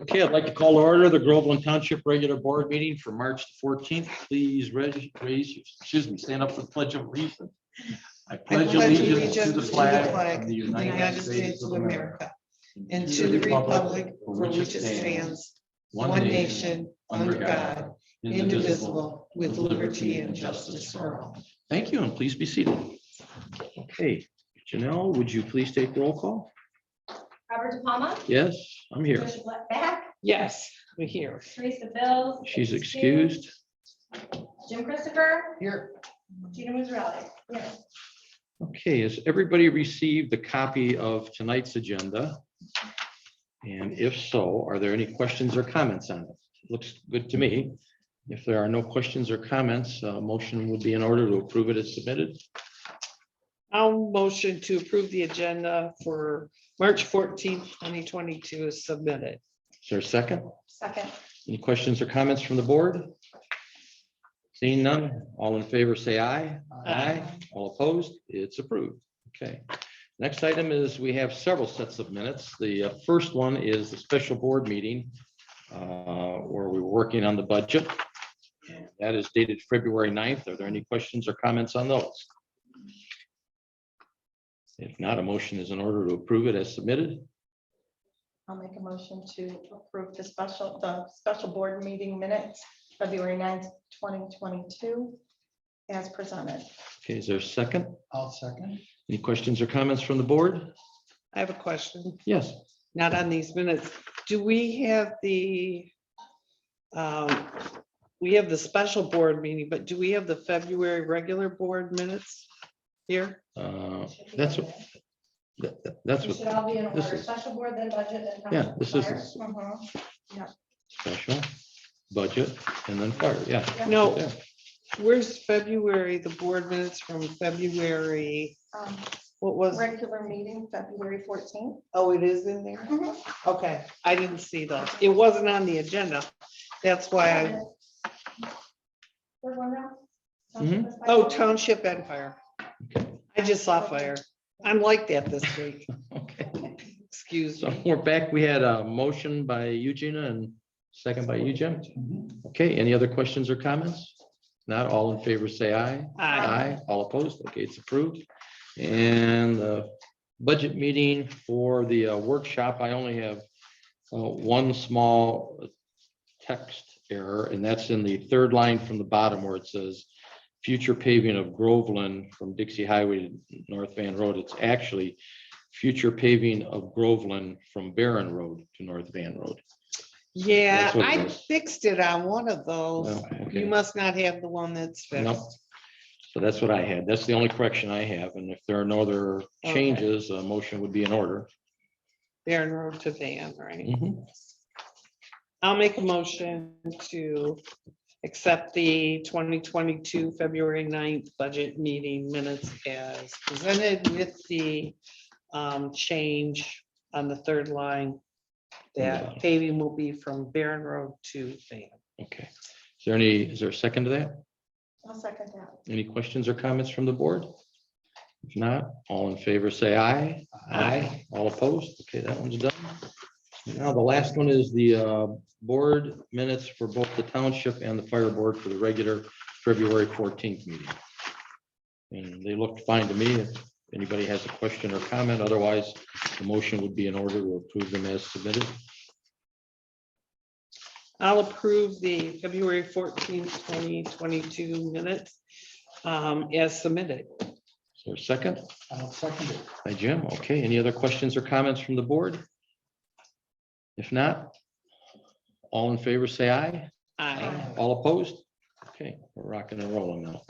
Okay, I'd like to call to order the Groveland Township regular board meeting for March 14th. Please stand up for the Pledge of Allegiance. I pledge allegiance to the flag of the United States of America and to the republic for which it stands, one nation, under God, indivisible, with liberty and justice for all. Thank you, and please be seated. Okay, Janelle, would you please take roll call? Robert DePalma. Yes, I'm here. Tricia Back. Yes, we're here. Teresa Bills. She's excused. Jim Christopher. Here. Gina Musarelli. Yes. Okay, has everybody received the copy of tonight's agenda? And if so, are there any questions or comments on it? Looks good to me. If there are no questions or comments, a motion would be in order to approve it as submitted. I'll motion to approve the agenda for March 14th, 2022 is submitted. Is there a second? Second. Any questions or comments from the board? Seeing none, all in favor say aye. Aye. All opposed, it's approved. Okay. Next item is we have several sets of minutes. The first one is the special board meeting where we were working on the budget. That is dated February 9th. Are there any questions or comments on those? If not, a motion is in order to approve it as submitted. I'll make a motion to approve the special board meeting minutes, February 9th, 2022, as presented. Okay, is there a second? I'll second. Any questions or comments from the board? I have a question, Yes. not on these minutes. Do we have the special board meeting, but do we have the February regular board minutes here? That's what. That's It should what. all be in this order. is- Special board, then budget, then. Yeah, this is fire. special budget and then fire. Yeah. No, Yeah. where's February, the board minutes from February, what was, Regular meeting, February 14th. oh, it is in there? Okay, I didn't see those. It wasn't on the agenda. That's why I, Third one now? Mhm. oh, Township and Fire. Okay. I just saw Fire. I'm like that this week. Okay. Excuse So me. we're back. We had a motion by Eugenia and second by you, Jim. Okay, any other questions or comments? Not all in favor, say aye. Aye. All opposed? Okay, it's approved. And the budget meeting for the workshop, I only have one small text error, and that's in the third line from the bottom where it says future paving of Groveland from Dixie Highway to North Van Road. It's actually future paving of Groveland from Barron Road to North Van Road. Yeah, That's what it I is. fixed it on one of those. Oh, okay. You must not have the one that's Nope. fixed. So that's what I had. That's the only correction I have. And if there are no other Okay. changes, a motion would be in order. Barron Road to Van, right? Mhm. I'll make a motion to accept the 2022 February 9th budget meeting minutes as presented with the change on the third line Yeah. that paving will be from Barron Road to Van. Okay. Is there a second to that? I'll second that. Any questions or comments from the board? If not, all in favor, say aye. Aye. All opposed? Okay, that one's done. Now, the last one is the board minutes for both the township and the fire board for the regular February 14th meeting. And they looked fine to me. If anybody has a question or comment, otherwise the motion would be in order to approve them as submitted. I'll approve the February 14th, 2022 minutes as submitted. Is there a second? I'll second it. By Jim. Okay, any other questions or comments from the board? If not, all in favor, say aye. Aye. All opposed? Okay, we're rocking and rolling now.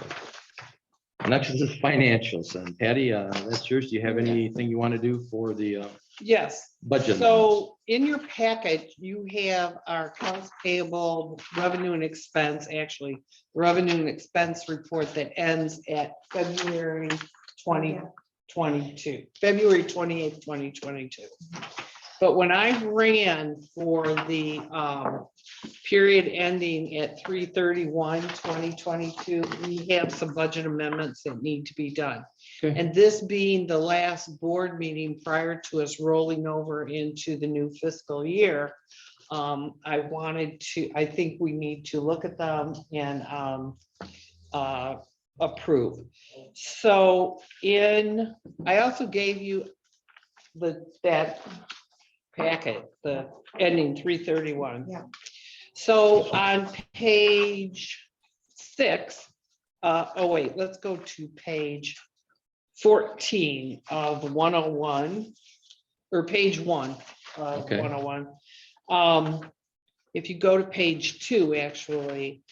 Next is the financials, and Patty, that's yours. Do you have anything you want to do for the Yes. budget? So in your packet, you have our accounts payable, revenue and expense, actually, revenue and expense report that ends at February 2022, February 28th, 2022. But when I ran for the period ending at 3/31/2022. We have some budget amendments that need to be done. Okay. And this being the last board meeting prior to us rolling over into the new fiscal year, I think we need to look at them and approve. So I also gave you that packet, the ending 3/31. Yeah. So on page 6, let's go to page 14 of 101, or page 1 of Okay. 101. If you go to page 2, actually,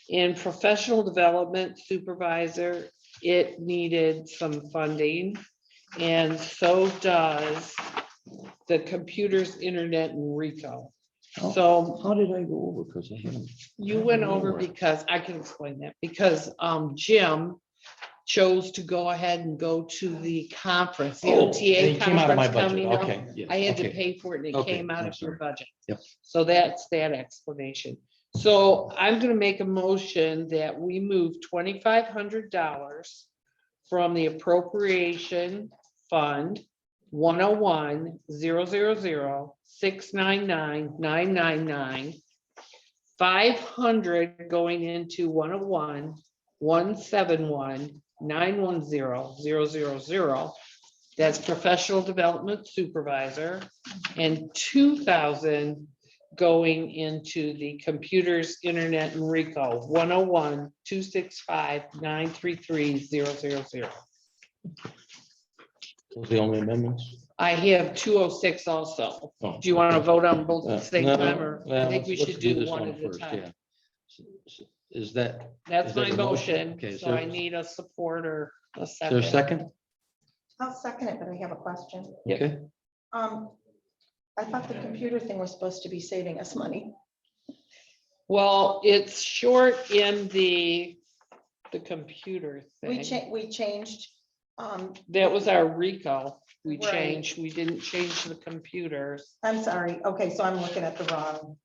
in professional development supervisor, it needed some funding. And so does the computers, internet, and RICO. So How did I go over? Because I haven't. you went over because, I can explain that, because Jim chose to go ahead and go to the conference, the Oh, OTA it came out of my conference budget. coming up. Okay. yes, I had to okay. pay for it and it Okay, came out I'm of your sorry. budget. Yep. So that's that explanation. So I'm gonna make a motion that we move $2,500 from the appropriation fund 101-000-699-999, 500 going into 101-171-910-000. That's professional development supervisor, and 2,000 going into the computers, internet, and RICO 101-265-933-000. Those the only amendments? I have 206 also. Oh, Do you want to okay. vote on both at the same No, time, or I think we let's should do this one at a first, time? yeah. Is that, That's Is that my your motion? motion, Okay, is so there- I need a support or a is there a second. second? I'll second it, but I have a question. Yep. Okay, I thought the computer thing was supposed to be saving us money. Well, it's short in the computer We thing. changed. That was our RICO. We Right. changed, we didn't change the computers. I'm sorry. Okay, so I'm looking at the wrong.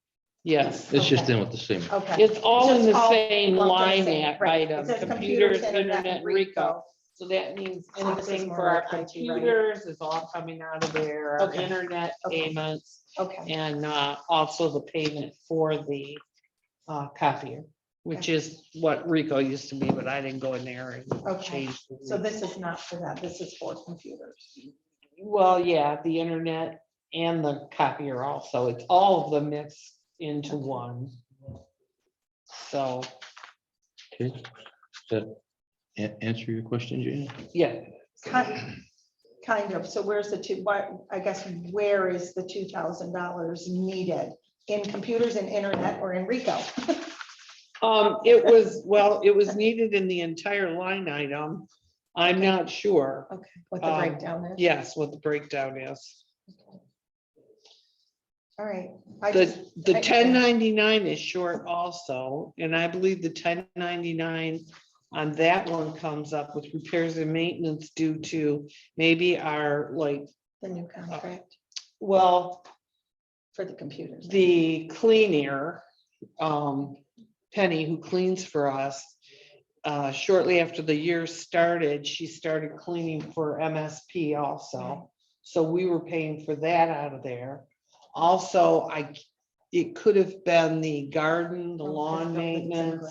Yes, it's just Okay. in with the same. Okay. it's all in Just the all same lumped in the line same, right. It item, says computers, internet, and RICO. So that means So this is anything more for our like IT, right? computers is all coming out of there, our Okay. internet Okay. payments, Okay, and also the payment for the copier, which is what RICO used to be, but I didn't go in there and Okay. change. the so this is not for that. This is for computers. Well, yeah, the internet and the copier also, it's all of them mixed into one. So, Okay. Does that answer your question, Jane? yeah, Kind of. So where's the where is the $2,000 needed? In computers and internet or in RICO? it was needed in the entire line item. I'm not sure, Okay, what the breakdown is? yes, what the breakdown is. All right. The 1099 is short also, and I believe the 1099 on that one comes up with repairs and maintenance due to maybe our, like, The new contract well, for the computers. the cleaner, Penny, who cleans for us, shortly after the year started, she started cleaning for MSP also. So we were paying for that out of there. Also, it could have been the garden, the lawn maintenance,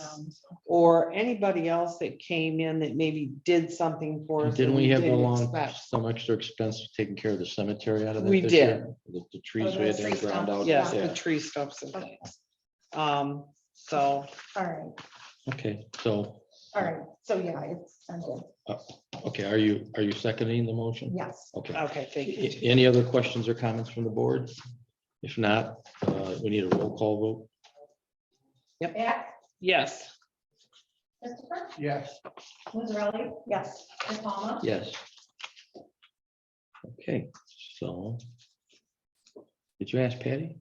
or anybody else that came in that maybe did something for us. Didn't that we have didn't along expect. some extra expense taking care of the cemetery out of that? We this did. year? The trees Oh, we had the to tree ground stumps, out. Yes, Yeah. the tree stumps and Okay. things. So, All right, Okay, so, all right. So yeah, I'm good. okay, are you seconding the motion? Yes. Okay. okay, thank you. Any other questions or comments from the board? If not, we need a roll call vote. Back, Yes, Christopher, Yes. Israeli, Yes. Ms. Palmer, Yes. Okay, so. Did you ask Patty?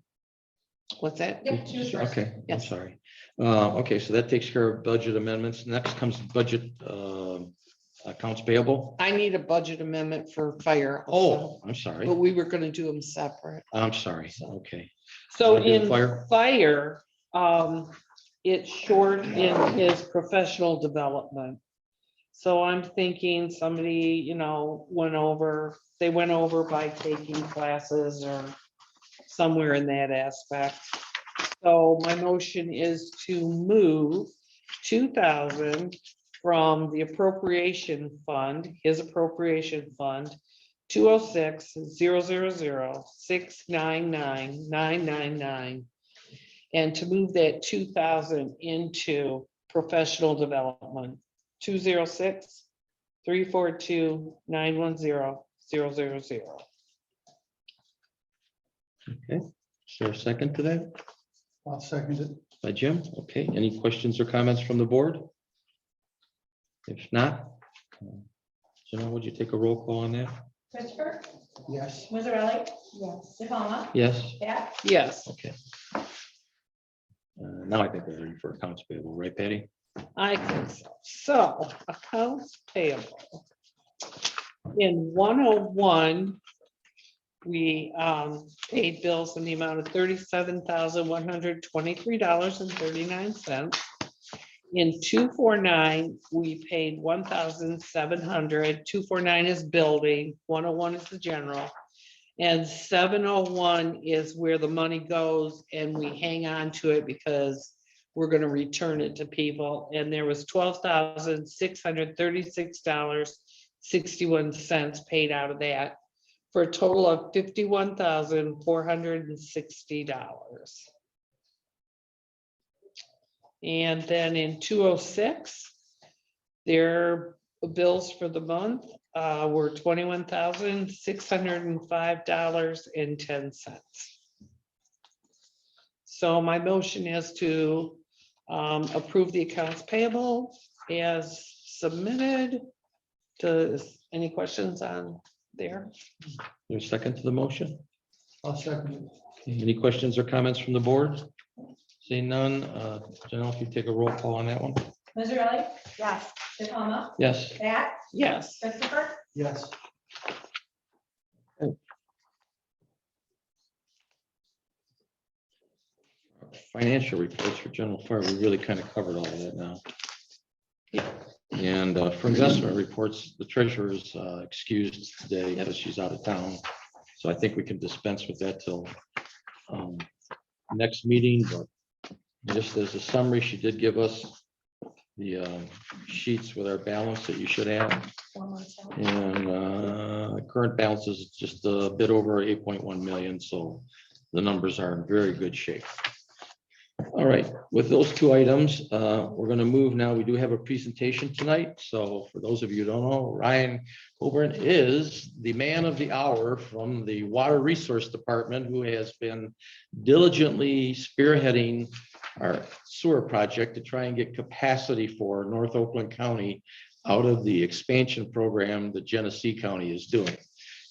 what's that? Yep, she was first. Okay, I'm Yes. sorry. Okay, so that takes care of budget amendments. Next comes budget accounts payable. I need a budget amendment for fire. also, Oh, I'm sorry. But we were gonna do them separate. I'm sorry. Okay. So Wanna do in fire? fire, it's short in his professional development. So I'm thinking somebody, they went over by taking classes or somewhere in that aspect. So my motion is to move 2,000 from the appropriation fund, his appropriation fund, 206-000-699-999. And to move that 2,000 into professional development, 206-342-910-000. Okay, is there a second to that? I'll second it. By Jim? Okay, any questions or comments from the board? If not, Janelle, would you take a roll call on that? Christopher, Yes. Mazzarelli, Yes. DePalma, Yes? Pat, Yes, Okay. Now I think we're ready for accounts payable, right, Patty? I think so. So accounts payable. In 101, we paid bills in the amount of $37,123.39. In 249, we paid 1,700. 249 is building, 101 is the general. And 701 is where the money goes and we hang on to it because we're gonna return it to people. And there was $12,636.61 paid out of that, for a total of $51,460. And then in 206, their bills for the month were $21,605.10. So my motion is to approve the accounts payable as submitted. Any questions on there? There's a second to the motion? I'll second it. Okay, any questions or comments from the board? Seeing none, Janelle, if you take a roll call on that one? Mazzarelli, Yes. DePalma, Yes. Pat, Yes. Christopher, Yes. Financial reports for general fire, we really kind of covered all of that now. And for investment reports, the treasurer is excused today because she's out of town. So I think we can dispense with that till next meeting, but just as a summary, she did give us the sheets with our balance that you should have. And current balance is just a bit over 8.1 million, so the numbers are in very good shape. All right, with those two items, we're going to move now. We do have a presentation tonight. So for those of you who don't know, Ryan Coburn is the man of the hour from the Water Resource Department, who has been diligently spearheading our sewer project to try and get capacity for North Oakland County out of the expansion program that Genesee County is doing.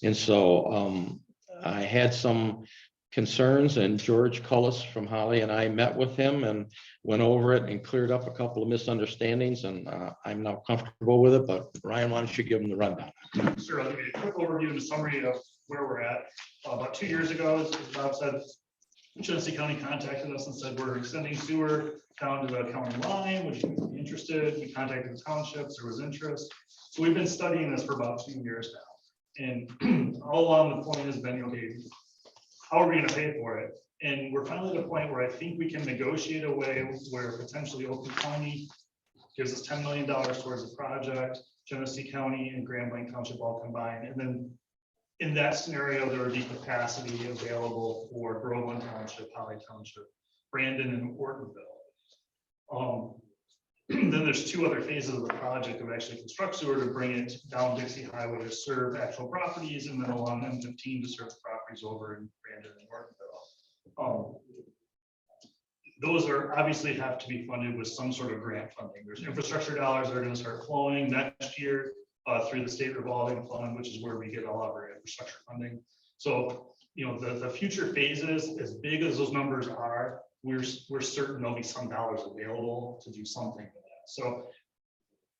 And so I had some concerns, and George Cullis from Holly and I met with him and went over it and cleared up a couple of misunderstandings, and I'm now comfortable with it. But Ryan, why don't you give him the rundown? Sure, I'll give you a quick overview and a summary of where we're at. About 2 years ago, as Bob said, Genesee County contacted us and said, we're extending sewer down to the county line, would you be interested? We contacted the townships, there was interest. So we've been studying this for about 2 years now. And all along the point has been, okay, how are we gonna pay for it? And we're finally at a point where I think we can negotiate a way where potentially Oakland County gives us $10 million towards the project, Genesee County and Grand Blanc Township all combined. And then in that scenario, there would be capacity available for Groveland Township, Holly Township, Brandon and Ortonville. Then there's 2 other phases of the project of actually construct sewer to bring it down Dixie Highway to serve actual properties, and then along M15 to serve the properties over in Brandon and Ortonville. Those are obviously have to be funded with some sort of grant funding. There's infrastructure dollars that are going to start flowing next year through the state revolving fund, which is where we get all of our infrastructure funding. So, you know, the future phases, as big as those numbers are, we're certain there'll be some dollars available to do something with that. So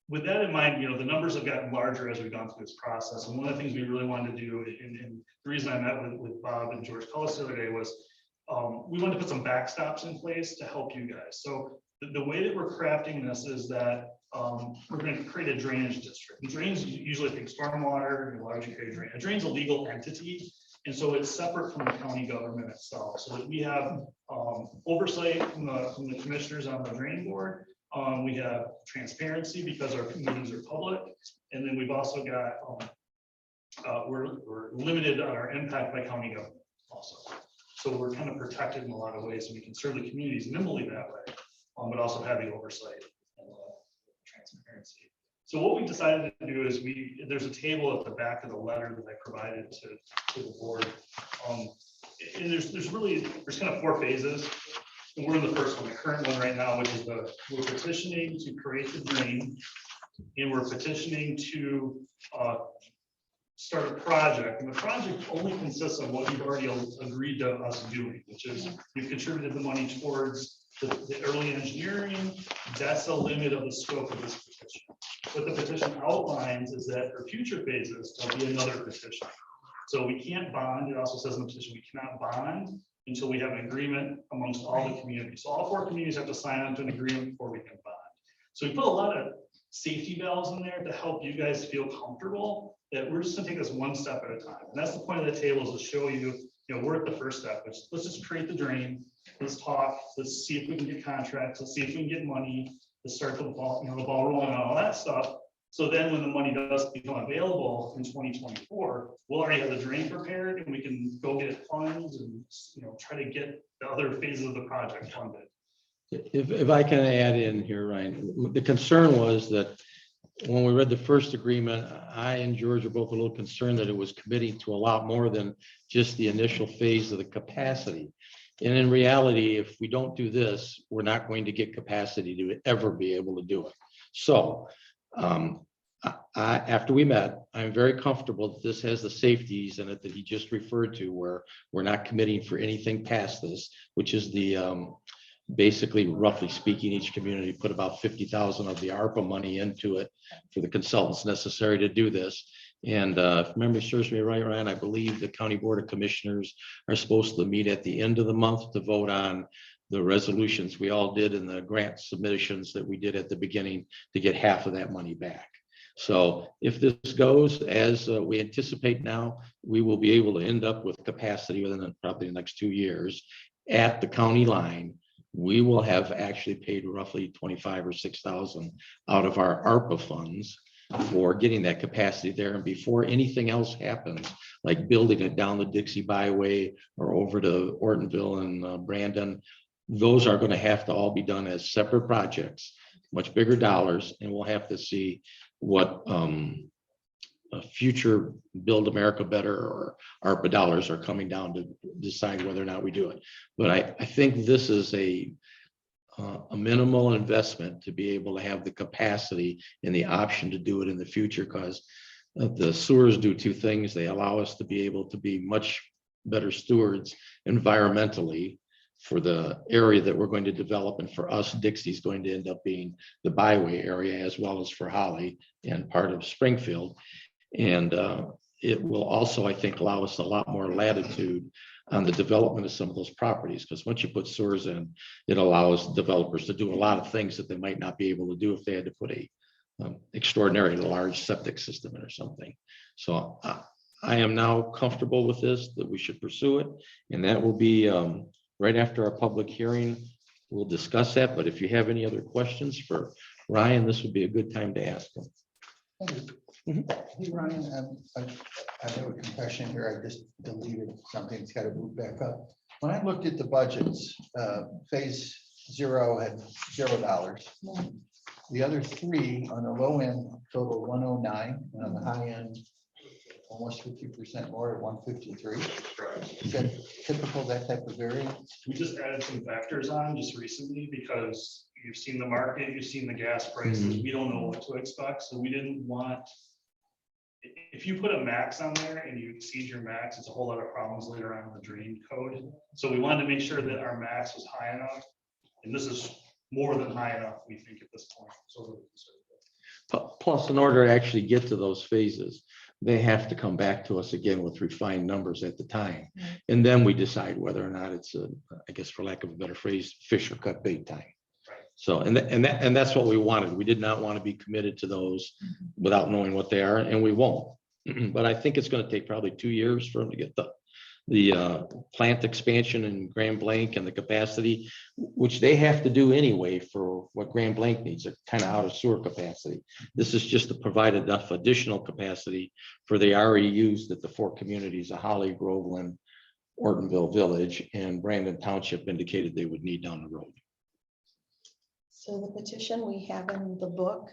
with that in mind, you know, the numbers have gotten larger as we've gone through this process. And one of the things we really wanted to do, and the reason I met with Bob and George Cullis the other day was, we want to put some backstops in place to help you guys. So the way that we're crafting this is that we're going to create a drainage district. And drains usually think stormwater, why would you create a drain? A drain's a legal entity. And so it's separate from the county government itself, so that we have oversight from the commissioners on the drain board. We have transparency because our meetings are public. And then we've also got, we're limited on our impact by county government also. So we're kind of protected in a lot of ways, and we can serve the communities nimbly that way, but also have the oversight and transparency. So what we decided to do is there's a table at the back of the letter that I provided to the board. And there's kind of 4 phases. And we're in the first one, the current one right now, which is we're petitioning to create the drain, and we're petitioning to start a project. And the project only consists of what you've already agreed to us doing, which is you've contributed the money towards the early engineering. That's the limit of the scope of this petition. What the petition outlines is that for future phases, there'll be another petition. So we can't bond. It also says in the petition, we cannot bond until we have an agreement amongst all the communities. So all 4 communities have to sign on to an agreement before we can bond. So we put a lot of safety valves in there to help you guys feel comfortable that we're just gonna take this one step at a time. And that's the point of the table, is to show you, we're at the first step, which let's just create the drain. Let's talk, let's see if we can get contracts, let's see if we can get money, let's start the ball, the ball rolling on all that stuff. So then when the money does become available in 2024, we'll already have the drain prepared, and we can go get funds and, try to get the other phases of the project funded. If I can add in here, Ryan, the concern was that when we read the first agreement, I and George are both a little concerned that it was committing to a lot more than just the initial phase of the capacity. And in reality, if we don't do this, we're not going to get capacity to ever be able to do it. So after we met, I'm very comfortable that this has the safeties in it that he just referred to, where we're not committing for anything past this, which is the basically, roughly speaking, each community put about 50,000 of the ARPA money into it for the consultants necessary to do this. And if memory serves me right, Ryan, I believe the County Board of Commissioners are supposed to meet at the end of the month to vote on the resolutions we all did and the grant submissions that we did at the beginning to get half of that money back. So if this goes as we anticipate now, we will be able to end up with capacity within probably the next 2 years at the county line. We will have actually paid roughly 25 or 6,000 out of our ARPA funds for getting that capacity there. And before anything else happens, like building it down the Dixie Byway or over to Ortonville and Brandon, those are going to have to all be done as separate projects, much bigger dollars. And we'll have to see what future Build America Better or ARPA dollars are coming down to decide whether or not we do it. But I think this is a minimal investment to be able to have the capacity and the option to do it in the future, because the sewers do 2 things. They allow us to be able to be much better stewards environmentally for the area that we're going to develop. And for us, Dixie's going to end up being the byway area, as well as for Holly and part of Springfield. And it will also, I think, allow us a lot more latitude on the development of some of those properties, because once you put sewers in, it allows developers to do a lot of things that they might not be able to do if they had to put a extraordinarily large septic system in or something. So I am now comfortable with this, that we should pursue it, and that will be right after our public hearing. We'll discuss that, but if you have any other questions for Ryan, this would be a good time to ask him. Hey, Ryan, I have a confession here. I just deleted something. It's got to move back up. When I looked at the budgets, phase 0 had $0. The other 3 on the low end total 109, and on the high end, almost 50% more at 153. Is that typical, that type of variance? We just added some factors on just recently because you've seen the market, you've seen the gas prices. We don't know what to expect. So we didn't want, if you put a max on there and you exceed your max, it's a whole lot of problems later on in the drain code. So we wanted to make sure that our max was high enough. And this is more than high enough, we think, at this point. So Plus, in order to actually get to those phases, they have to come back to us again with refined numbers at the time. Right. And then we decide whether or not it's I guess for lack of a better phrase, fish or cut bait time. So, and that's what we wanted. We did not want to be committed to those without knowing what they are, and we won't. But I think it's going to take probably 2 years for them to get the plant expansion in Grand Blanc and the capacity, which they have to do anyway for what Grand Blanc needs, a kind of out of sewer capacity. This is just to provide enough additional capacity for the REUs that the 4 communities of Holly, Groveland, Ortonville Village, and Brandon Township indicated they would need down the road. So the petition we have in the book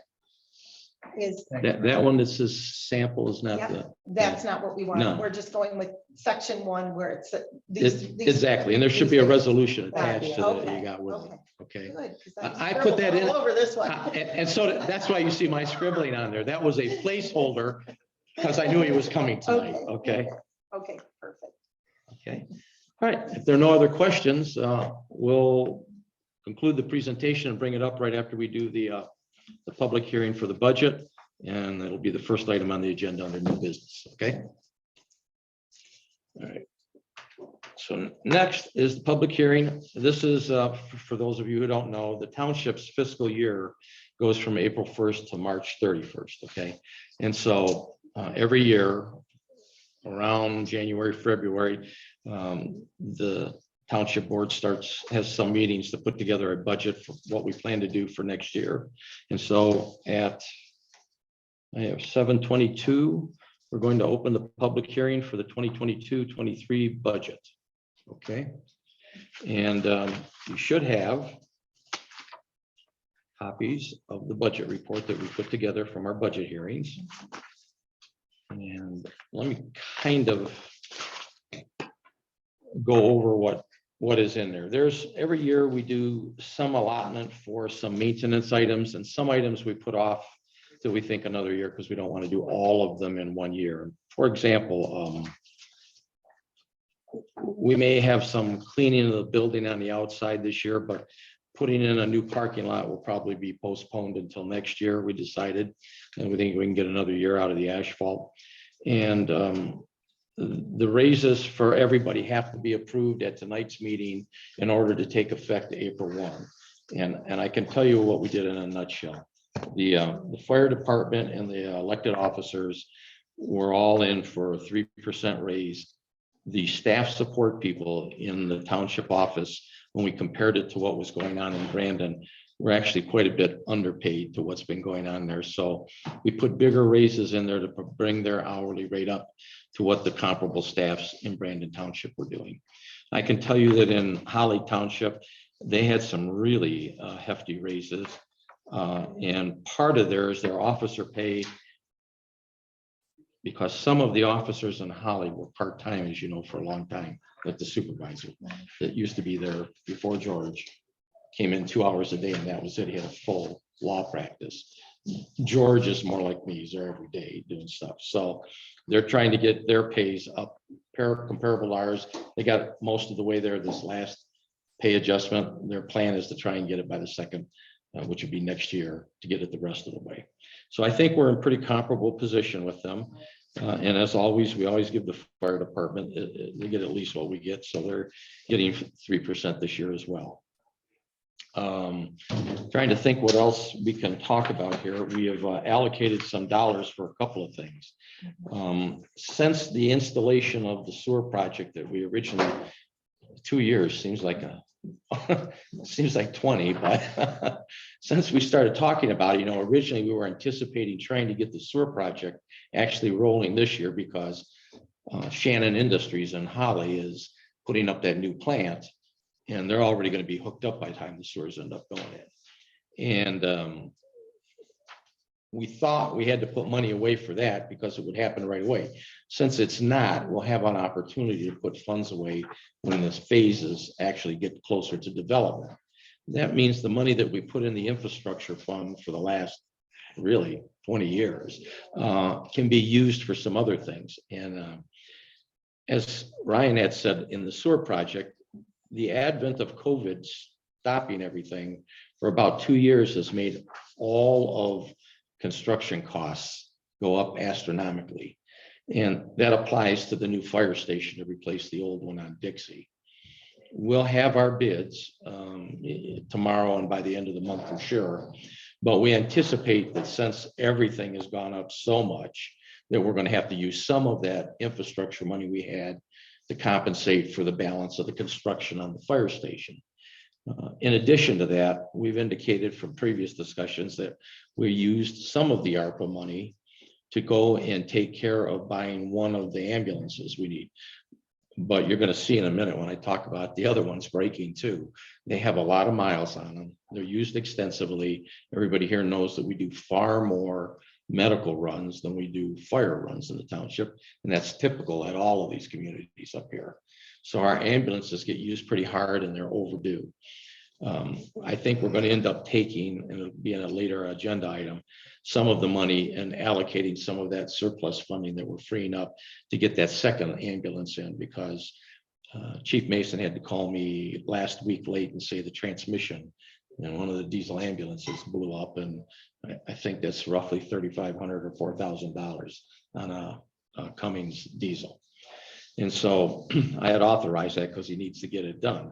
is, That one that says sample is not yeah, the. that's not what we want. No. We're just going with section 1 where it's. Exactly, and there should be a resolution attached to that Okay, you got with it, okay. okay? Good, 'cause I put that in. all over this one. And so that's why you see my scribbling on there. That was a placeholder because I knew he was coming tonight, okay? Okay, perfect. Okay, all right, if there are no other questions, we'll conclude the presentation and bring it up right after we do the public hearing for the budget. And it'll be the first item on the agenda under new business, okay? All right. So next is the public hearing. This is, for those of you who don't know, the township's fiscal year goes from April 1st to March 31st, okay? And so every year around January, February, the township board has some meetings to put together a budget for what we plan to do for next year. And so I have 7:22. We're going to open the public hearing for the 2022-23 budget. Okay. And you should have copies of the budget report that we put together from our budget hearings. And let me kind of go over what is in there. There's every year we do some allotment for some maintenance items, and some items we put off till we think another year because we don't want to do all of them in one year. For example, we may have some cleaning of the building on the outside this year, but putting in a new parking lot will probably be postponed until next year, we decided. And we think we can get another year out of the asphalt. And the raises for everybody have to be approved at tonight's meeting in order to take effect April 1. And I can tell you what we did in a nutshell. The fire department and the elected officers were all in for a 3% raise. The staff support people in the township office, when we compared it to what was going on in Brandon, we're actually quite a bit underpaid to what's been going on there. So we put bigger raises in there to bring their hourly rate up to what the comparable staffs in Brandon Township were doing. I can tell you that in Holly Township, they had some really hefty raises. And part of theirs, their officer pay, because some of the officers in Holly were part-time, as you know, for a long time, like the supervisor that used to be there before George came in 2 hours a day, and that was it. He had a full law practice. George is more like me. He's there every day doing stuff. So they're trying to get their pays up comparable to ours. They got most of the way there this last pay adjustment. Their plan is to try and get it by the second, which would be next year, to get it the rest of the way. So I think we're in pretty comparable position with them. And as always, we always give the fire department, they get at least what we get. So they're getting 3% this year as well. Trying to think what else we can talk about here. We have allocated some dollars for a couple of things. Since the installation of the sewer project that we originally, 2 years seems like seems like 20, but since we started talking about it, originally we were anticipating trying to get the sewer project actually rolling this year because Shannon Industries in Holly is putting up that new plant, and they're already going to be hooked up by the time the sewers end up going in. And we thought we had to put money away for that because it would happen right away. Since it's not, we'll have an opportunity to put funds away when this phases actually get closer to development. That means the money that we put in the infrastructure fund for the last really 20 years can be used for some other things. And as Ryan had said, in the sewer project, the advent of COVID stopping everything for about 2 years has made all of construction costs go up astronomically. And that applies to the new fire station to replace the old one on Dixie. We'll have our bids tomorrow and by the end of the month for sure. But we anticipate that since everything has gone up so much, that we're going to have to use some of that infrastructure money we had to compensate for the balance of the construction on the fire station. In addition to that, we've indicated from previous discussions that we used some of the ARPA money to go and take care of buying one of the ambulances we need. But you're going to see in a minute when I talk about the other ones breaking too. They have a lot of miles on them. They're used extensively. Everybody here knows that we do far more medical runs than we do fire runs in the township. And that's typical at all of these communities up here. So our ambulances get used pretty hard and they're overdue. I think we're going to end up taking, and it'll be in a later agenda item, some of the money and allocating some of that surplus funding that we're freeing up to get that second ambulance in, because Chief Mason had to call me last week late and say the transmission in one of the diesel ambulances blew up, and I think that's roughly $3,500 or $4,000 on a Cummins diesel. And so I had authorized that because he needs to get it done.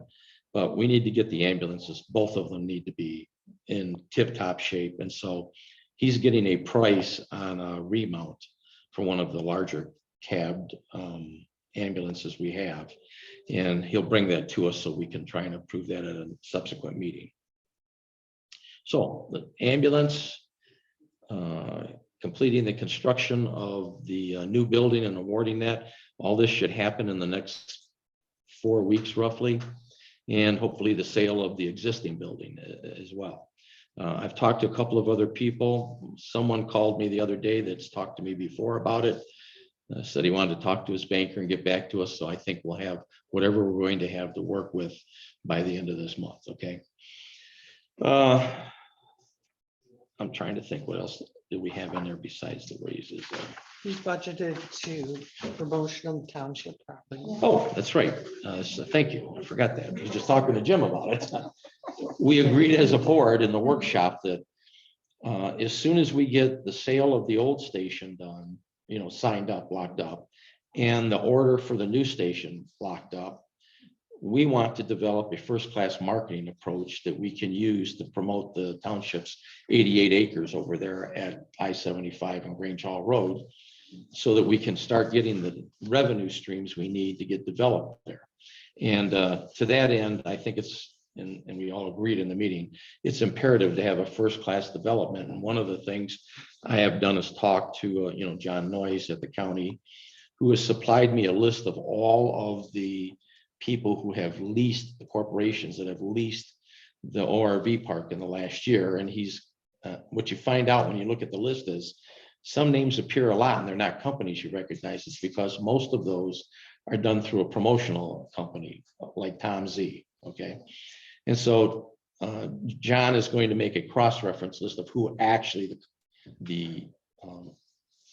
But we need to get the ambulances, both of them need to be in tip-top shape. And so he's getting a price on a remount for one of the larger cabbed ambulances we have. And he'll bring that to us so we can try and approve that at a subsequent meeting. So the ambulance, completing the construction of the new building and awarding that, all this should happen in the next 4 weeks roughly. And hopefully the sale of the existing building as well. I've talked to a couple of other people. Someone called me the other day that's talked to me before about it. Said he wanted to talk to his banker and get back to us. So I think we'll have whatever we're going to have to work with by the end of this month, okay? I'm trying to think what else do we have in there besides the raises. We budgeted to promotion of the township property. Oh, that's right. So thank you. I forgot that. I was just talking to Jim about it. We agreed as a board in the workshop that as soon as we get the sale of the old station done, signed up, locked up, and the order for the new station locked up, we want to develop a first-class marketing approach that we can use to promote the township's 88 acres over there at I-75 and Grange Hall Road, so that we can start getting the revenue streams we need to get developed there. And to that end, I think it's, and we all agreed in the meeting, it's imperative to have a first-class development. And one of the things I have done is talk to, John Noyes at the county, who has supplied me a list of all of the people who have leased, the corporations that have leased the ORV park in the last year. And he's, what you find out when you look at the list is some names appear a lot and they're not companies you recognize. It's because most of those are done through a promotional company like Tom Z, okay? And so John is going to make a cross-reference list of who actually the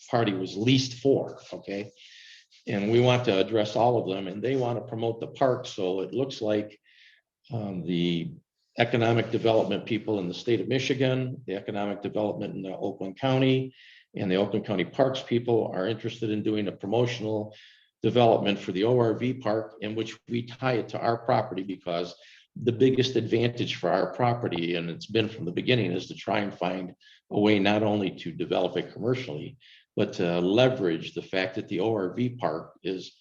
party was leased for, okay? And we want to address all of them, and they want to promote the park. So it looks like the economic development people in the state of Michigan, the economic development in the Oakland County, and the Oakland County Parks people are interested in doing a promotional development for the ORV park, in which we tie it to our property, because the biggest advantage for our property, and it's been from the beginning, is to try and find a way not only to develop it commercially, but to leverage the fact that the ORV park is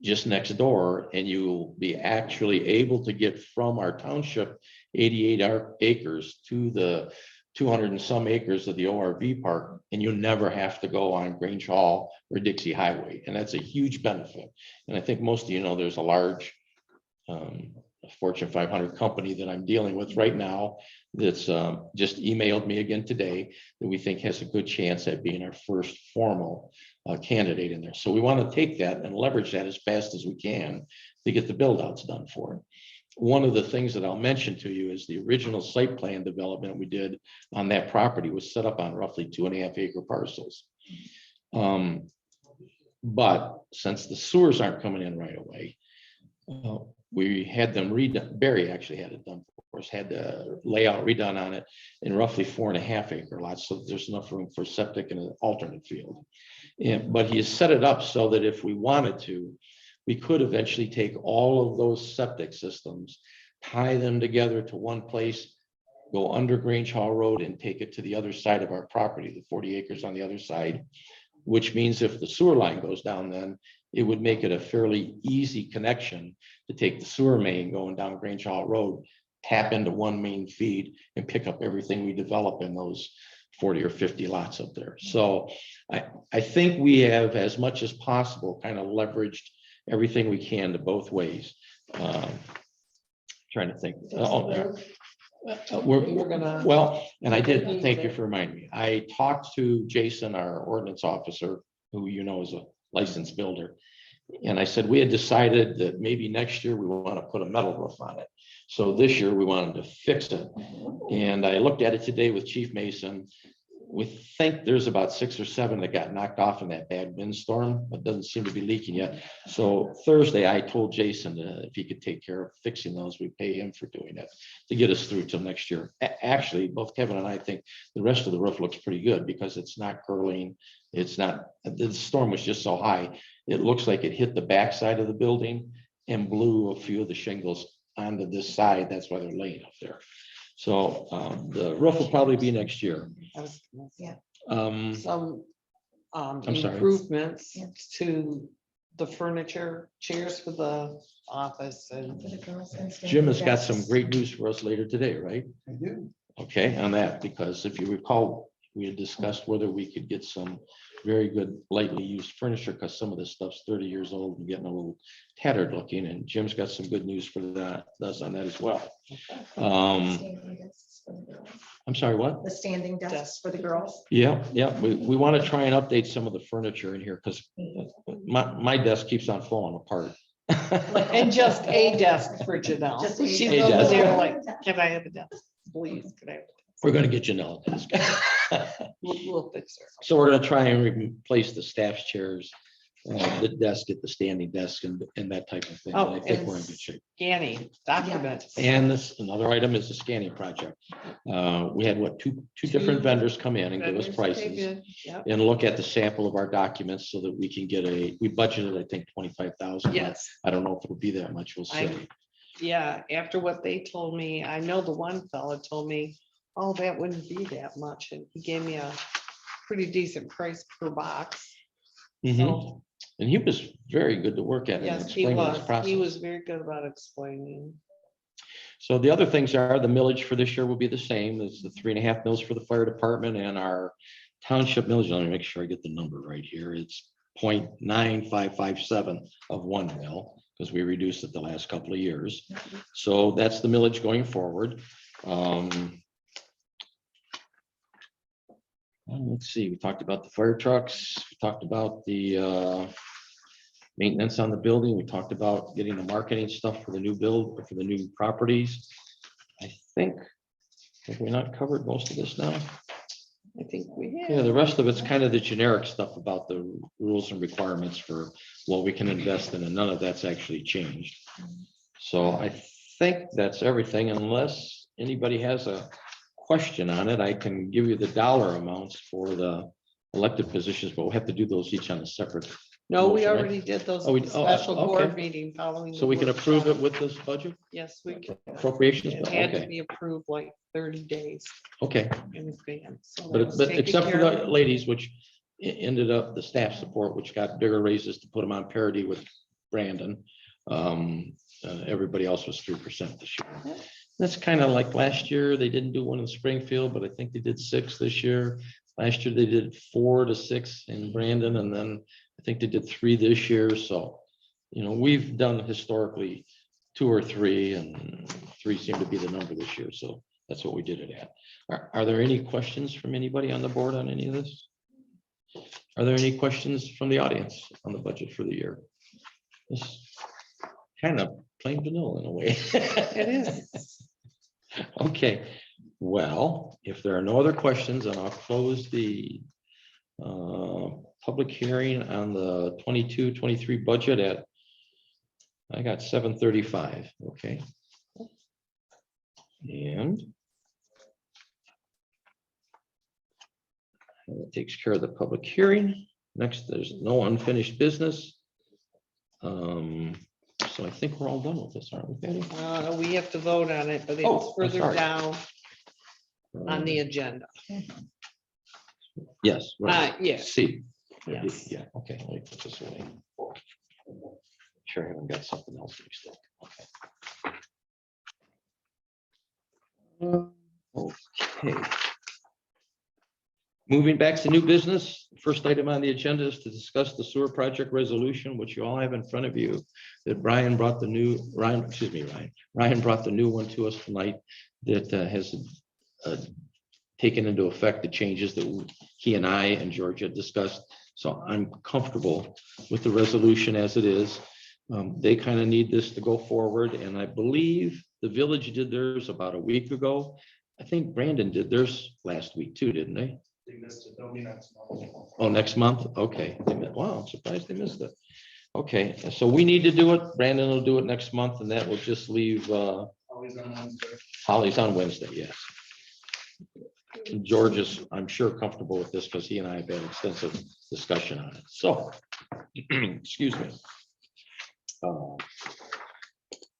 just next door, and you will be actually able to get from our township 88 acres to the 200 and some acres of the ORV park, and you never have to go on Grange Hall or Dixie Highway. And that's a huge benefit. And I think most of you know there's a large Fortune 500 company that I'm dealing with right now that's just emailed me again today that we think has a good chance at being our first formal candidate in there. So we want to take that and leverage that as fast as we can to get the build outs done for it. One of the things that I'll mention to you is the original site plan development we did on that property was set up on roughly 2.5 acre parcels. But since the sewers aren't coming in right away, we had them redone. Barry actually had it done for us, had the layout redone on it in roughly 4.5 acre lots. So there's enough room for septic and an alternate field. But he has set it up so that if we wanted to, we could eventually take all of those septic systems, tie them together to one place, go under Grange Hall Road and take it to the other side of our property, the 40 acres on the other side, which means if the sewer line goes down, then it would make it a fairly easy connection to take the sewer main going down Grange Hall Road, tap into one main feed and pick up everything we develop in those 40 or 50 lots up there. So I think we have, as much as possible, kind of leveraged everything we can to both ways. Trying to think. We're gonna- Well, and I did, thank you for reminding me. I talked to Jason, our ordinance officer, who you know is a licensed builder. And I said, we had decided that maybe next year we want to put a metal roof on it. So this year we wanted to fix it. And I looked at it today with Chief Mason. We think there's about 6 or 7 that got knocked off in that bad windstorm, but doesn't seem to be leaking yet. So Thursday, I told Jason if he could take care of fixing those, we pay him for doing it to get us through till next year. Actually, both Kevin and I think the rest of the roof looks pretty good because it's not curling. It's not, the storm was just so high. It looks like it hit the backside of the building and blew a few of the shingles onto this side. That's why they're laying up there. So the roof will probably be next year. Some I'm sorry. improvements Yeah. to the furniture, chairs for the office and For the girls and Jim has got standing some great news for us later today, right? I do. Okay, on that, because if you recall, we had discussed whether we could get some very good lightly used furniture, because some of this stuff's 30 years old and getting a little tattered looking, and Jim's got some good news for that, does on that as well. standing desks for the girls. I'm sorry, what? The standing desks for the girls. Yeah, we want to try and update some of the furniture in here, because my desk keeps on falling apart. and just a desk for Janelle. Just a She's desk. over there like, can I have a desk? Please, can I have a desk? We're gonna get Janelle a desk. We'll fix her. So we're gonna try and replace the staff's chairs, the desk at the standing desk and that type of thing. And I think we're in good shape. Scanning documents. And this, another item is the scanning project. We had what, two different vendors come in and give us Vendors prices pay bid, yep. and look at the sample of our documents so that we can get we budgeted, I think, 25,000. Yes, I don't know if it'll be that much. We'll see. yeah, after what they told me, I know the one fella told me, oh, that wouldn't be that much, and he gave me a pretty decent price per box. Mhm. So, And he was very good to work at. and yes, he explaining his was, he process. was very good about explaining. So the other things are the millage for this year will be the same as the 3.5 mils for the fire department, and our township millage. Let me make sure I get the number right here. It's 0.9557 of 1 mil, because we reduced it the last couple of years. So that's the millage going forward. Let's see, we talked about the fire trucks, we talked about the maintenance on the building, we talked about getting the marketing stuff for the new build, for the new properties. I think, have we not covered most of this now? I think we Yeah, have. the rest of it's kind of the generic stuff about the rules and requirements for what we can invest in, and none of that's actually changed. So I think that's everything, unless anybody has a question on it. I can give you the dollar amounts for the elected positions, but we'll have to do those each on a separate. No, we motion, right? already did those Oh, at we- the oh, special board okay. meeting following. So the we can approve it workshop. with this budget Yes, we can. appropriations, It had to okay, be approved like 30 days okay. in advance. So that But was but taken except for care the of. ladies, which ended up the staff support, which got bigger raises to put them on parity with Brandon. Everybody else was 3% this year. That's kind of like last year, they didn't do one in Springfield, but I think they did 6 this year. Last year, they did 4 to 6 in Brandon, and then I think they did 3 this year. So, you know, we've done historically 2 or 3, and 3 seemed to be the number this year. So that's what we did it at. Are there any questions from anybody on the board on any of this? Are there any questions from the audience on the budget for the year? It's kind of plain vanilla in a way. It is. Okay, well, if there are no other questions, then I'll close the public hearing on the 22-23 budget at I got 7:35, okay. And that takes care of the public hearing. Next, there's no unfinished business. So I think we're all done with this, aren't we, Patty? We have to vote on it, but Oh, it's I'm further sorry. down on the agenda. Yes. right. Yes. See. Yes. Yeah, okay, let me put this away. Sure, I haven't got something else mixed up. Okay. Moving back to new business, first item on the agenda is to discuss the sewer project resolution, which you all have in front of you. That Ryan brought the new, Ryan brought the new one to us tonight that has taken into effect the changes that he and I and Georgia discussed. So I'm comfortable with the resolution as it is. They kind of need this to go forward, and I believe the village did theirs about a week ago. I think Brandon did theirs last week too, didn't they? They missed it. They'll be next month. Oh, next month? Okay. Wow, I'm surprised they missed it. Okay, so we need to do it. Brandon will do it next month, and that will just leave Always on Wednesday. Holly's on Wednesday, yes. George is, I'm sure, comfortable with this because he and I have had extensive discussion on it. So, excuse me.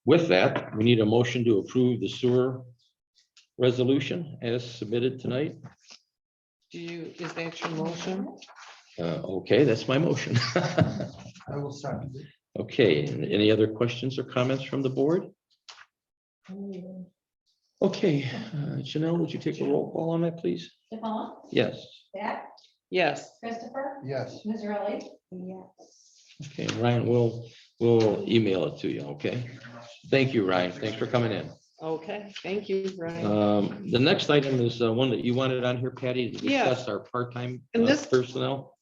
With that, we need a motion to approve the sewer resolution as submitted tonight. Is that your motion? Okay, that's my motion. I will second it. Okay, and any other questions or comments from the board? Okay, Janelle, would you take a roll call on that, please? DePalma, Yes. Beck, Yes. Christopher, Yes. Israeli, Yes. Okay, Ryan, we'll email it to you, okay? Thank you, Ryan. Thanks for coming in. Okay, thank you, Brian. The next item is one that you wanted on here, Patty, to Yes. discuss our part-time And this- personnel.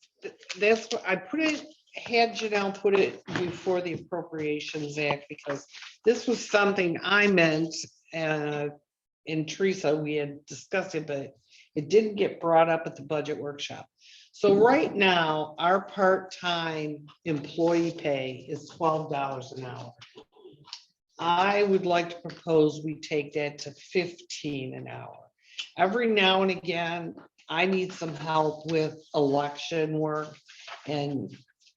That's what I put it, had Janelle put it before the Appropriations Act, because this was something I meant, in Teresa, we had discussed it, but it didn't get brought up at the budget workshop. So right now, our part-time employee pay is $12 an hour. I would like to propose we take that to 15 an hour. Every now and again, I need some help with election work, and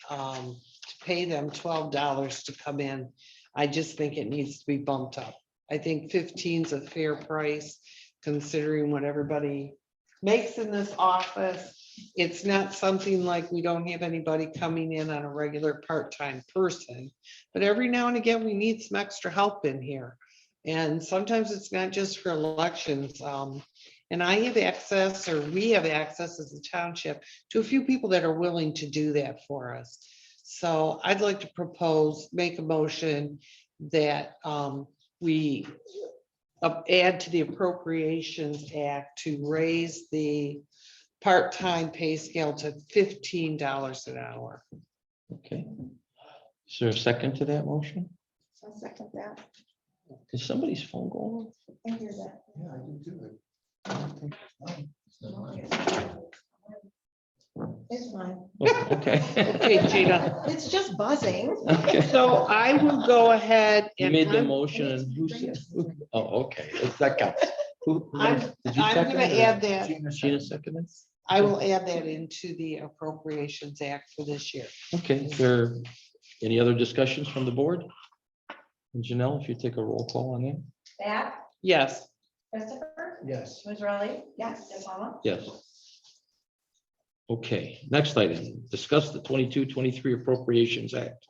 to pay them $12 to come in, I just think it needs to be bumped up. I think 15 is a fair price considering what everybody makes in this office. It's not something like we don't have anybody coming in on a regular part-time person, but every now and again, we need some extra help in here. And sometimes it's not just for elections. And I have access, or we have access as a township, to a few people that are willing to do that for us. So I'd like to make a motion that we add to the Appropriations Act to raise the part-time pay scale to $15 an hour. Okay. Is there a second to that motion? I'll second that. Is somebody's phone going off? I hear that. Yeah, I do too. I don't think it's fine. It's fine. Oh, okay. Okay, Gina. It's just buzzing. Okay. So I will go ahead You and made the I'm motion and who said? Oh, okay, that counts. Who- I'm did you I'm second gonna it or add that, Gina seconded? I will add that into the Appropriations Act for this year. Okay, is there any other discussions from the board? And Janelle, if you take a roll call on that? Beck, Yes. Christopher, Yes. Israeli, Yes. DePalma, Yes. Okay, next item, discuss the 22-23 Appropriations Act.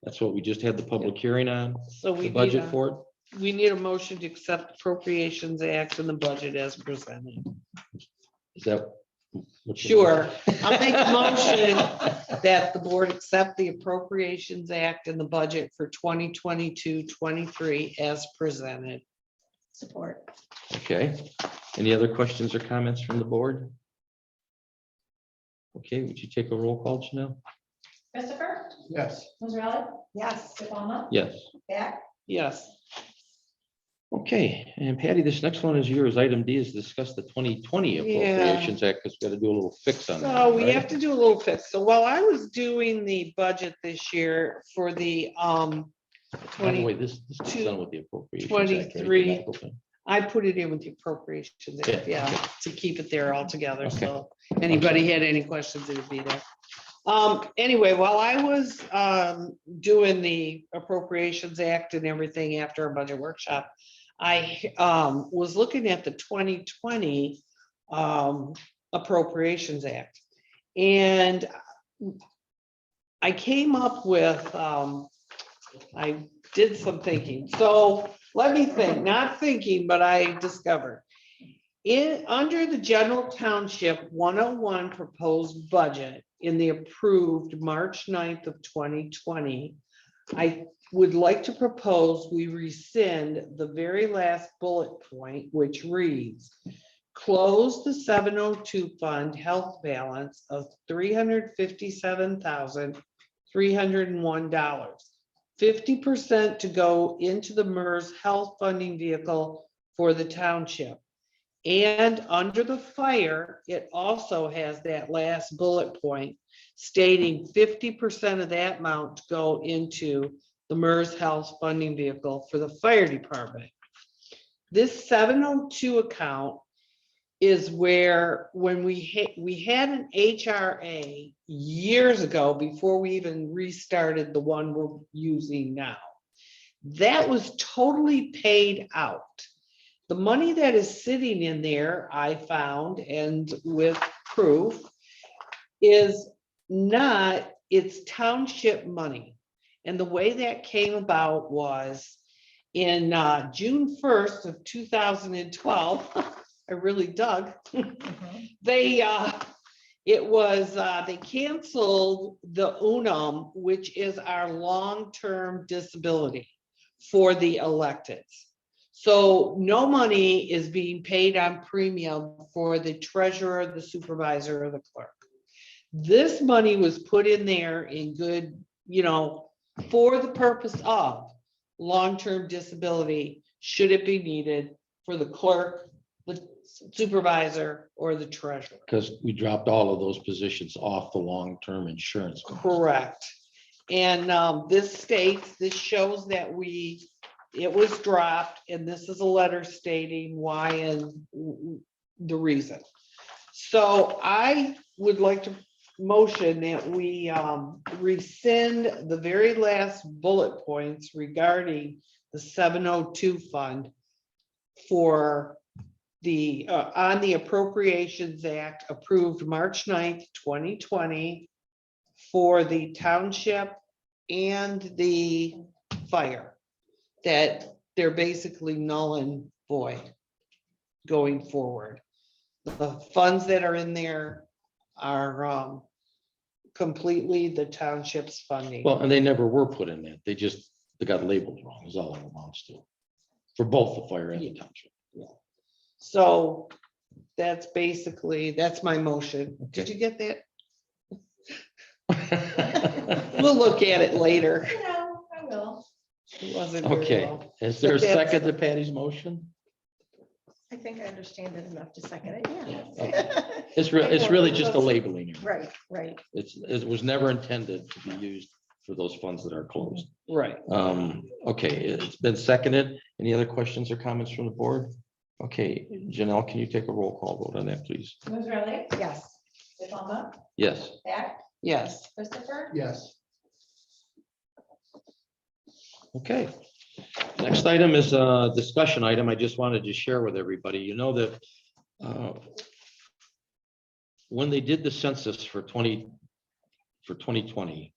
That's what we just had the public hearing on, So we the need budget a, for we need a motion to accept Appropriations Act and the budget as presented. it. Is that? what you- Sure. I'll make a motion that the board accept the Appropriations Act and the budget for 2022-23 as presented. Support. Okay, any other questions or comments from the board? Okay, would you take a roll call, Janelle? Christopher, Yes. Israeli, Yes. DePalma, Yes. Beck, Yes. Okay, and Patty, this next one is yours. Item D is discuss the 2020 Appropriations Act, because we got to do a little fix on that. So we right? have to do a little fix. So while I was doing the budget this year for the By the way, this is done with the Appropriations Act, right? 23. Okay. I put it in with the Appropriations Act, Yeah, yeah, to keep it there all together, Okay. so anybody had any questions, it would be there. Anyway, while I was doing the Appropriations Act and everything after our budget workshop, I was looking at the 2020 Appropriations Act. And I came up with, I did some thinking. So let me think, not thinking, but I discovered. Under the General Township 101 proposed budget in the approved March 9th of 2020, I would like to propose we rescind the very last bullet point, which reads, close the 702 fund health balance of $357,301. 50% to go into the MERS health funding vehicle for the township. And under the fire, it also has that last bullet point stating 50% of that amount to go into the MERS health funding vehicle for the fire department. This 702 account is where, when we had an HRA years ago, before we even restarted the one we're using now, that was totally paid out. The money that is sitting in there, I found, and with proof, is not, it's township money. And the way that came about was in June 1st of 2012, I really dug. They canceled the UNUM, which is our long-term disability for the electeds. So no money is being paid on premium for the treasurer, the supervisor, or the clerk. This money was put in there in good, for the purpose of long-term disability, should it be needed for the clerk, the supervisor, or the treasurer. Because we dropped all of those positions off the long-term insurance. Correct. And this shows that it was dropped, and this is a letter stating why and the reason. So I would like to motion that we rescind the very last bullet points regarding the 702 fund for the on the Appropriations Act approved March 9th, 2020 for the township and the fire, that they're basically null and void going forward. The funds that are in there are completely the township's funding. Well, and they never were put in that. They got labeled wrong, is all it amounts to. For both the fire and the township. So that's my motion. Did you get that? We'll look at it later. I will. It wasn't very Okay, well. is there a But that's- second to Patty's motion? I think I understand it enough to second it, yeah. It's really just a labeling. error. Right. It was never intended to be used for those funds that are closed. Right. Okay, it's been seconded. Any other questions or comments from the board? Okay, Janelle, can you take a roll call vote on that, please? Musarelli? Yes. DePalma? Yes. Back? Yes. Christopher? Yes. Okay. Next item is a discussion item. I just wanted to share with everybody. You know that when they did the census for 2020,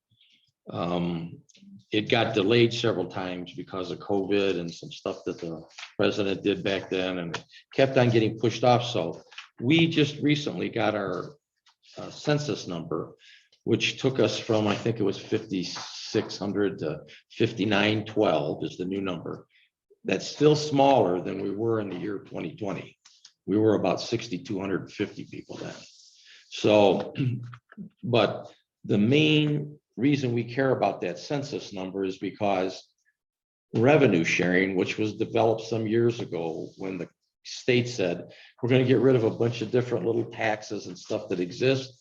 it got delayed several times because of COVID and some stuff that the president did back then, and it kept on getting pushed off. So we just recently got our census number, which took us from, I think it was 5,600 to 5,912 is the new number. That's still smaller than we were in the year 2020. We were about 6,250 people then. So, but the main reason we care about that census number is because revenue sharing, which was developed some years ago when the state said, we're going to get rid of a bunch of different little taxes and stuff that exist.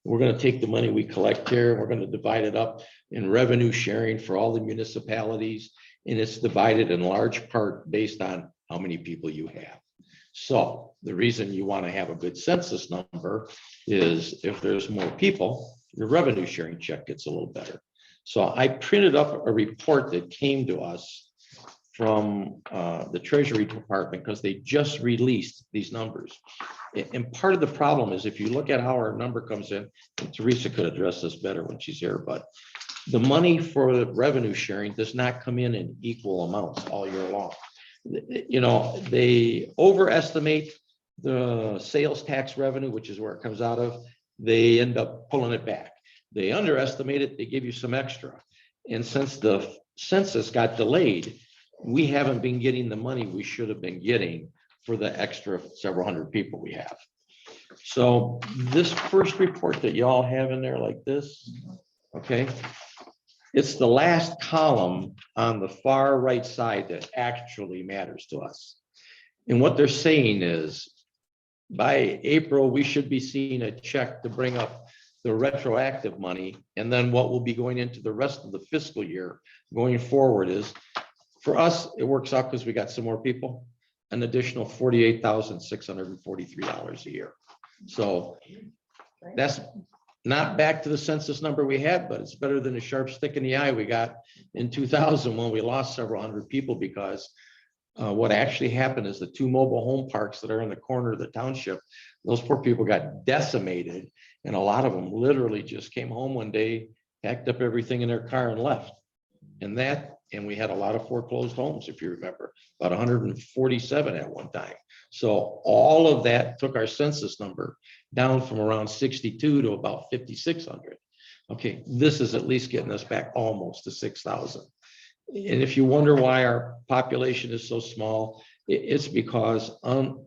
we're gonna take the money we collect here, we're gonna divide it up in revenue sharing for all the municipalities. And it's divided in large part based on how many people you have. So the reason you want to have a good census number is if there's more people, your revenue sharing check gets a little better. So I printed up a report that came to us from the Treasury Department because they just released these numbers. And part of the problem is if you look at how our number comes in, and Teresa could address this better when she's here, but the money for the revenue sharing does not come in equal amounts all year long. You know, they overestimate the sales tax revenue, which is where it comes out of. They end up pulling it back. They underestimate it, they give you some extra. And since the census got delayed, we haven't been getting the money we should have been getting for the extra several hundred people we have. So this first report that y'all have in there like this, okay, it's the last column on the far right side that actually matters to us. And what they're saying is by April, we should be seeing a check to bring up the retroactive money. And then what will be going into the rest of the fiscal year going forward is, for us, it works out because we got some more people, an additional $48,643 a year. So that's not back to the census number we had, but it's better than a sharp stick in the eye we got in 2000 when we lost several hundred people because what actually happened is the two mobile home parks that are in the corner of the township, those poor people got decimated. And a lot of them literally just came home one day, packed up everything in their car and left. And we had a lot of foreclosed homes, if you remember, about 147 at one time. So all of that took our census number down from around 62 to about 5,600. Okay, this is at least getting us back almost to 6,000. And if you wonder why our population is so small, it's because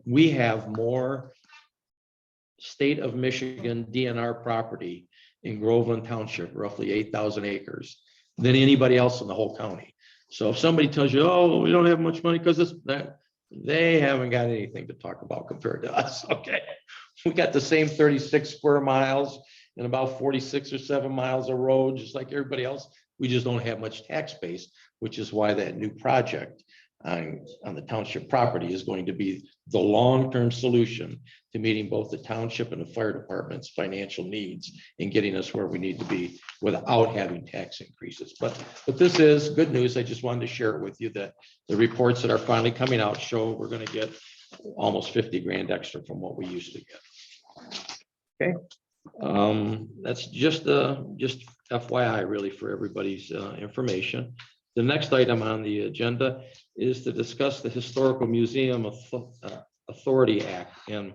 we have more state of Michigan DNR property in Groveland Township, roughly 8,000 acres, than anybody else in the whole county. So if somebody tells you, oh, we don't have much money because it's that, they haven't got anything to talk about compared to us. Okay, we got the same 36 square miles and about 46 or 7 miles of road, just like everybody else. We just don't have much tax base, which is why that new project on the township property is going to be the long-term solution to meeting both the township and the fire department's financial needs and getting us where we need to be without having tax increases. But this is good news. I just wanted to share it with you that the reports that are finally coming out show we're going to get almost 50 grand extra from what we used to get. Okay. That's just FYI really for everybody's information. The next item on the agenda is to discuss the Historical Museum Authority Act. And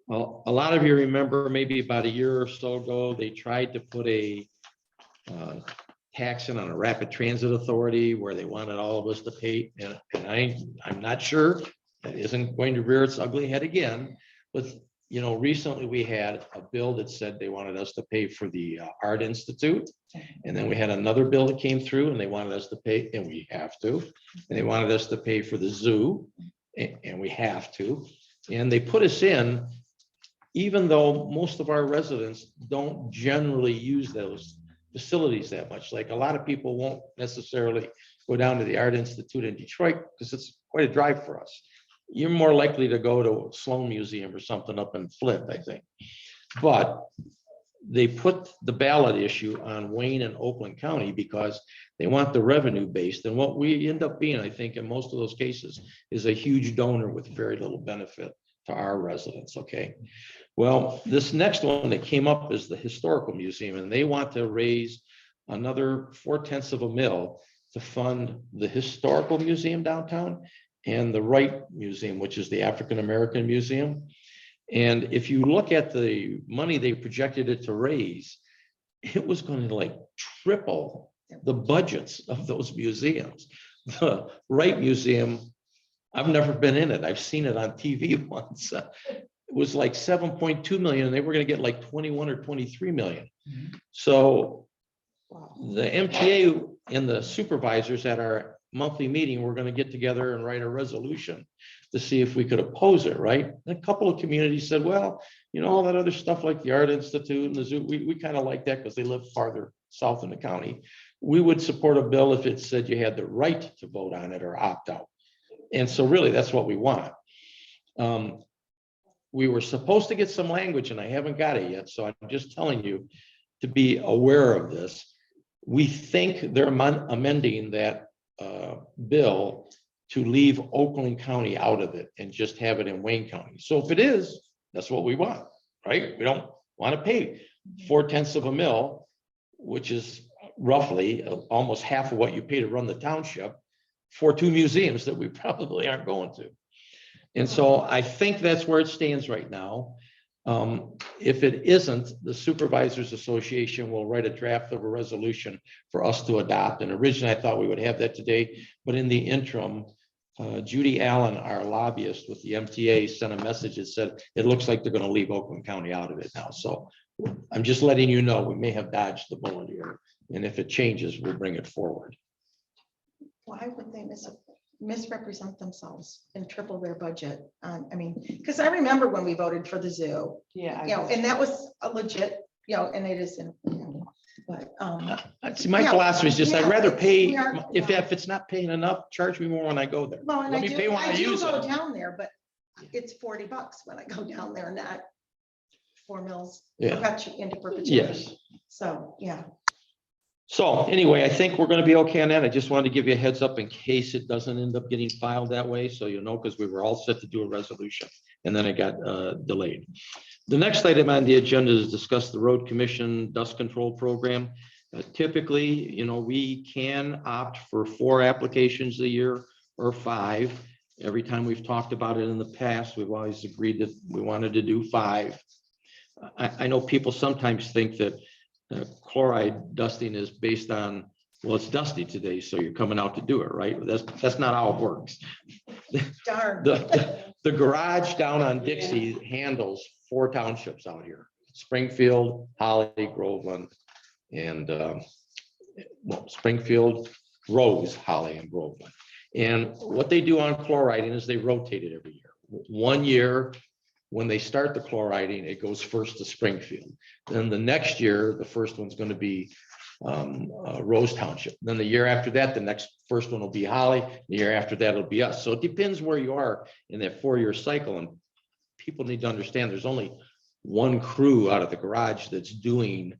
well, a lot of you remember maybe about a year or so ago, they tried to put a tax in on a rapid transit authority where they wanted all of us to pay. And I'm not sure that isn't going to rear its ugly head again, but you know, recently we had a bill that said they wanted us to pay for the Art Institute. And then we had another bill that came through and they wanted us to pay, and we have to. And they wanted us to pay for the zoo, and we have to. And they put us in, even though most of our residents don't generally use those facilities that much. Like a lot of people won't necessarily go down to the Art Institute in Detroit because it's quite a drive for us. You're more likely to go to Sloan Museum or something up in Flint, I think. But they put the ballot issue on Wayne and Oakland County because they want the revenue based. And what we end up being, I think, in most of those cases, is a huge donor with very little benefit to our residents. Okay. Well, this next one that came up is the Historical Museum, and they want to raise another 4/10 of a mil to fund the Historical Museum downtown and the Wright Museum, which is the African American Museum. And if you look at the money they projected it to raise, it was going to like triple the budgets of those museums. The Wright Museum, I've never been in it. I've seen it on TV once. It was like 7.2 million, and they were going to get like 21 or 23 million. So the MTA and the supervisors at our monthly meeting, we're gonna get together and write a resolution to see if we could oppose it, right? And a couple of communities said, well, all that other stuff like the Art Institute and the zoo, we kind of like that because they live farther south in the county. We would support a bill if it said you had the right to vote on it or opt out. And so really, that's what we want. We were supposed to get some language and I haven't got it yet. So I'm just telling you to be aware of this. We think they're amending that bill to leave Oakland County out of it and just have it in Wayne County. So if it is, that's what we want, right? We don't want to pay 4/10 of a mil, which is roughly almost half of what you pay to run the township for 2 museums that we probably aren't going to. And so I think that's where it stands right now. If it isn't, the Supervisors Association will write a draft of a resolution for us to adopt. And originally I thought we would have that today, but in the interim, Judy Allen, our lobbyist with the MTA, sent a message that said, it looks like they're going to leave Oakland County out of it now. So I'm just letting you know, we may have dodged the bullet here. And if it changes, we'll bring it forward. Why would they misrepresent themselves and triple their budget? I mean, because I remember when we voted for the zoo, Yeah. and that was a legit, and it isn't, but, See, my Yeah, philosophy is just, I'd yeah, rather it's- pay, we are- if it's not paying enough, charge me more when I go there. well, and Let me pay when I do use go it. down there, but it's $40 when I go down there, not 4 mils Yeah. into perpetuity. Yes. So, yeah. So anyway, I think we're gonna be okay on that. I just wanted to give you a heads up in case it doesn't end up getting filed that way, so you know, because we were all set to do a resolution and then it got delayed. The next item on the agenda is discuss the road commission dust control program. Typically, we can opt for 4 applications a year or 5. Every time we've talked about it in the past, we've always agreed that we wanted to do 5. I know people sometimes think that chloride dusting is based on, well, it's dusty today, so you're coming out to do it, right? That's not how it works. Darn. The garage down on Dixie handles 4 townships out here: Springfield, Holly, Groveland, and Springfield, Rose, Holly, and Groveland. And what they do on chloriding is they rotate it every year. 1 year, when they start the chloriding, it goes first to Springfield. Then the next year, the first one's going to be Rose Township. Then the year after that, the first one will be Holly. The year after that, it'll be us. So it depends where you are in that 4-year cycle. And people need to understand there's only 1 crew out of the garage that's doing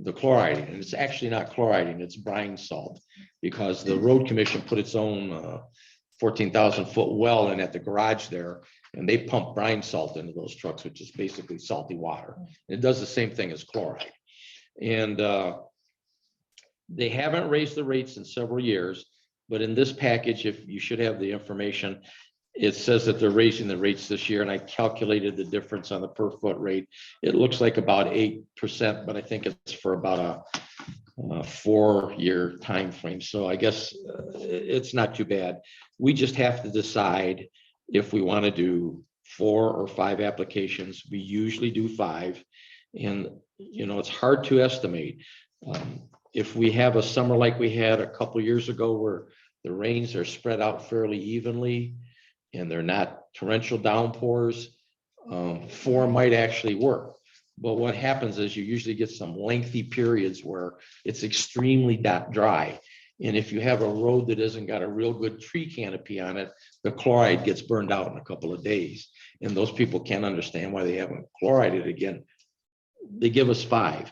the chloriding. And it's actually not chloriding, it's brine salt, because the road commission put its own 14,000-foot well in at the garage there, and they pump brine salt into those trucks, which is basically salty water. It does the same thing as chloride. And they haven't raised the rates in several years, but in this package, if you should have the information, it says that they're raising the rates this year, and I calculated the difference on the per foot rate. It looks like about 8%, but I think it's for about a 4-year time frame. So I guess it's not too bad. We just have to decide if we want to do 4 or 5 applications. We usually do 5, and it's hard to estimate. If we have a summer like we had a couple years ago where the rains are spread out fairly evenly and they're not torrential downpours, 4 might actually work. But what happens is you usually get some lengthy periods where it's extremely dry. And if you have a road that hasn't got a real good tree canopy on it, the chloride gets burned out in a couple of days. And those people can't understand why they haven't chlorided again. They give us 5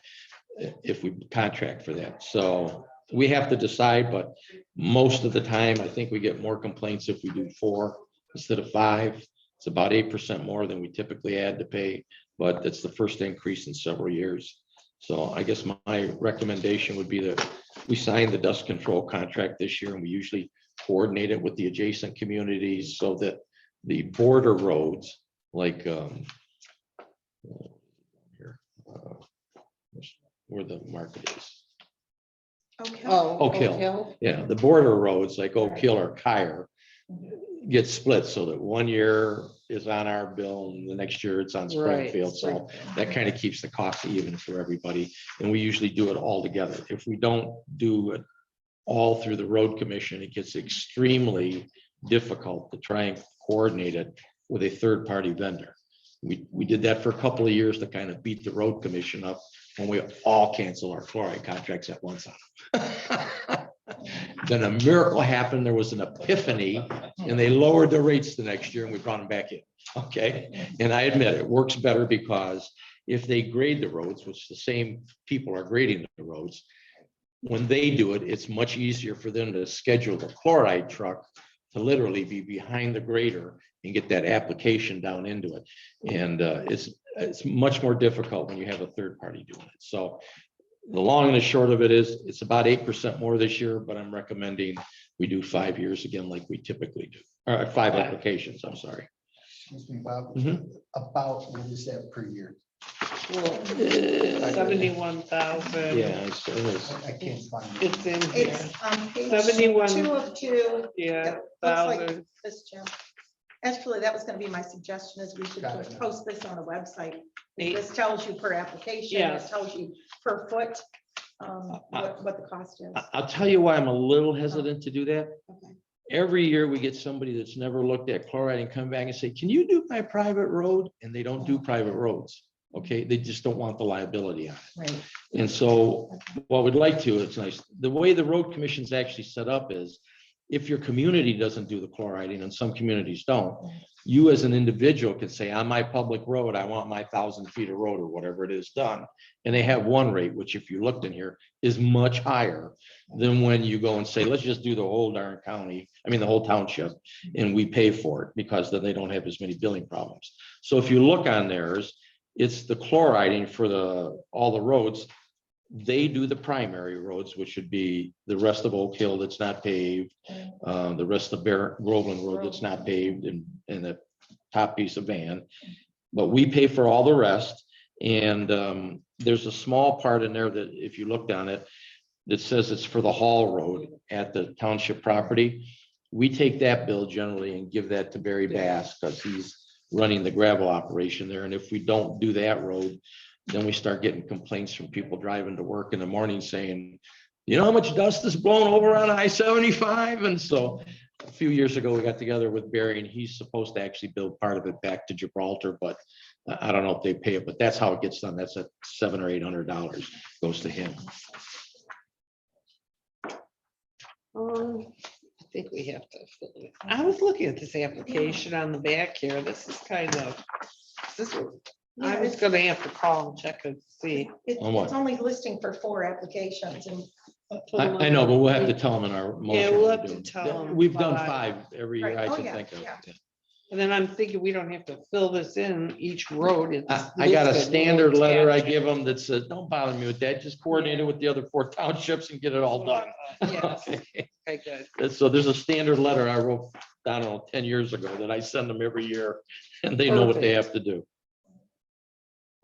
if we contract for that. So we have to decide, but most of the time, I think we get more complaints if we do 4 instead of 5. It's about 8% more than we typically had to pay, but it's the first increase in several years. So I guess my recommendation would be that we sign the dust control contract this year, and we usually coordinate it with the adjacent communities so that the border roads, like where the market is. Okay. Oak Hill. Yeah, the border roads like Oak Hill or Kyer get split so that 1 year is on our bill and the next year it's on Springfield. So that kind of keeps the cost even for everybody. And we usually do it all together. If we don't do it all through the road commission. It gets extremely difficult to try and coordinate it with a third-party vendor. We did that for a couple of years to kind of beat the road commission up when we all cancel our chloride contracts at once. Then a miracle happened. There was an epiphany and they lowered the rates the next year and we brought them back in. Okay. And I admit it works better because if they grade the roads, which the same people are grading the roads, when they do it, it's much easier for them to schedule the chloride truck to literally be behind the grader and get that application down into it. And it's much more difficult when you have a third party doing it. So the long and the short of it is it's about 8% more this year, but I'm recommending we do 5 years again, like we typically do, or 5 applications, I'm sorry. Excuse me, Bob. Mhm. About what is that per year? Well, 71,000. Yeah, it's- it is. I can't find it. It's in here. It's on page 71. 2 of 2. Yeah, Looks like 1,000. this, Jim. Actually, that was gonna be my suggestion is we should Got it. post this on a website. Eight. This tells you per application, Yes. it tells you per foot, what the cost is. I'll tell you why I'm a little hesitant to do that. Okay. Every year we get somebody that's never looked at chloride and come back and say, can you do my private road? And they don't do private roads. Okay, they just don't want the liability on it. Right. And so what we'd like to, it's nice, the way the road commission's actually set up is if your community doesn't do the chloriding and some communities don't, you as an individual can say, on my public road, I want my 1,000 feet of road or whatever it is done. And they have one rate, which if you looked in here is much higher than when you go and say, let's just do the whole darn county, I mean, the whole township, and we pay for it because then they don't have as many billing problems. So if you look on theirs, it's the chloriding for all the roads. They do the primary roads, which would be the rest of Oak Hill that's not paved, the rest of Groveland Road that's not paved, and the top piece of Van. But we pay for all the rest. And there's a small part in there that if you looked on it, that says it's for the Hall Road at the township property. We take that bill generally and give that to Barry Bass because he's running the gravel operation there. And if we don't do that road, then we start getting complaints from people driving to work in the morning saying, you know how much dust is blown over on I-75? And so a few years ago, we got together with Barry and he's supposed to actually build part of it back to Gibraltar, but I don't know if they pay it, but that's how it gets done. That's at $700 or $800 goes to him. I think we have to fill it. I was looking at this application on the back here. This is kind of, I was gonna have to call and check and see. On what? It's only listing for 4 applications and I know, but we'll have to tell them in our motion. Yeah, we'll have we're to doing. tell them We've done 5. 5 every year I Right. Oh, can yeah, think of. yeah. And then I'm thinking we don't have to fill this in each road. It's I got a listed, standard we'll letter I attach give it. them that says, don't bother me with that, just coordinate it with the other 4 townships and get it all done. Yes, Okay. okay, good. And so there's a standard letter I wrote, I don't know, 10 years ago that I send them every year and they know what they have to do.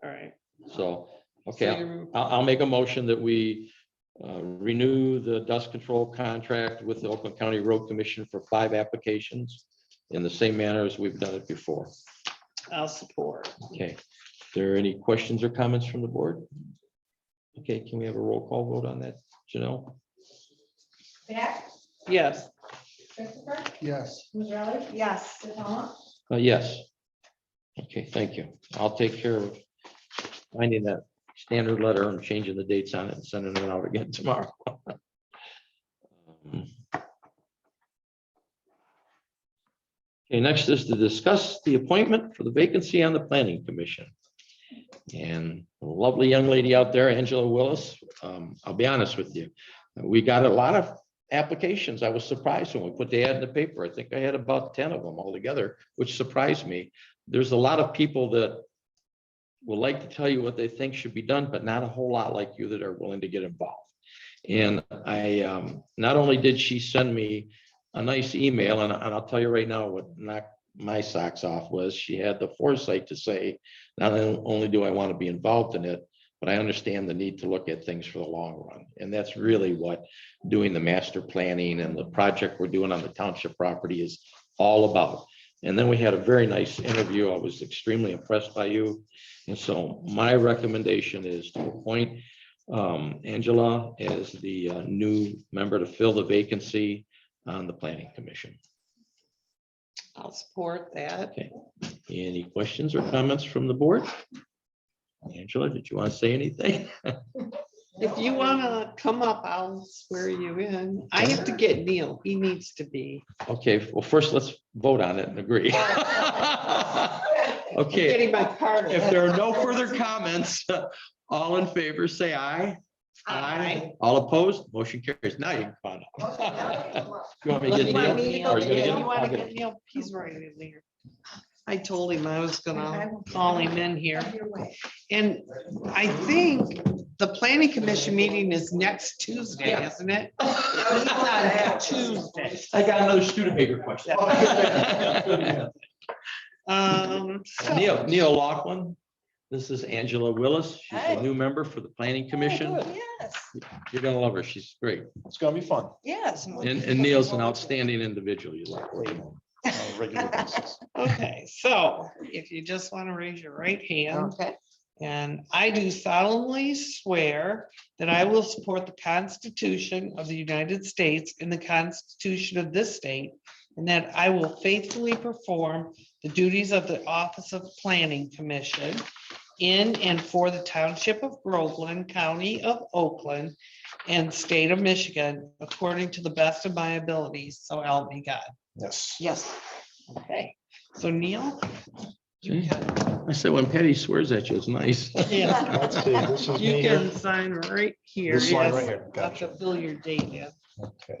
All right. So, So okay, you're- I'll make a motion that we renew the dust control contract with the Oakland County Road Commission for 5 applications in the same manner as we've done it before. I'll support. Okay, there any questions or comments from the board? Okay, can we have a roll call vote on that, Janelle? Back, Yes. Christopher, Yes. Israeli, yes. Catona, Yes. Okay, thank you. I'll take care of finding that standard letter and changing the dates on it and sending it out again tomorrow. Okay, next is to discuss the appointment for the vacancy on the planning commission. And a lovely young lady out there, Angela Willis, I'll be honest with you, we got a lot of applications. I was surprised when we put the ad in the paper. I think I had about 10 of them altogether, which surprised me. There's a lot of people that will like to tell you what they think should be done, but not a whole lot like you that are willing to get involved. And I, not only did she send me a nice email, and I'll tell you right now what knocked my socks off was she had the foresight to say, not only do I want to be involved in it, but I understand the need to look at things for the long run. And that's really what doing the master planning and the project we're doing on the township property is all about. And then we had a very nice interview. I was extremely impressed by you. And so my recommendation is to appoint Angela as the new member to fill the vacancy on the planning commission. I'll support that. Okay. Any questions or comments from the board? Angela, did you want to say anything? If you wanna come up, I'll swear you in. I have to get Neil. He needs to be. Okay, well, first let's vote on it and agree. I'm Okay, getting my card. if there are no further comments, all in favor, say aye. Aye. All opposed, motion carries. Now you can find out. You want me to You get want me to Neil? go Or you gonna get- get you him? wanna I'll get Neil? He's right in there. I told him I was gonna call him in here. And I think the planning commission meeting is next Tuesday, isn't it? It's on Tuesday. I got another Studebaker question. So- Neil Laughlin, this is Angela Willis. She's a new member for the planning commission. Yes, You're gonna love her. She's great. It's gonna be fun yes. And Neil's an outstanding individual. You like. on a regular basis. Okay, so if you just want to raise your right hand. Okay. And I do solemnly swear that I will support the Constitution of the United States and the Constitution of this state, and that I will faithfully perform the duties of the Office of Planning Commission in and for the Township of Groveland, County of Oakland, and State of Michigan, according to the best of my abilities, so help me God. Yes. Yes. Okay, so Neil? you Okay. can- I said, when Patty swears at you, it's nice. Yeah. Let's see, this is You me here. can sign right here. This line yes. right here, Have to gotcha. fill your date in. Okay.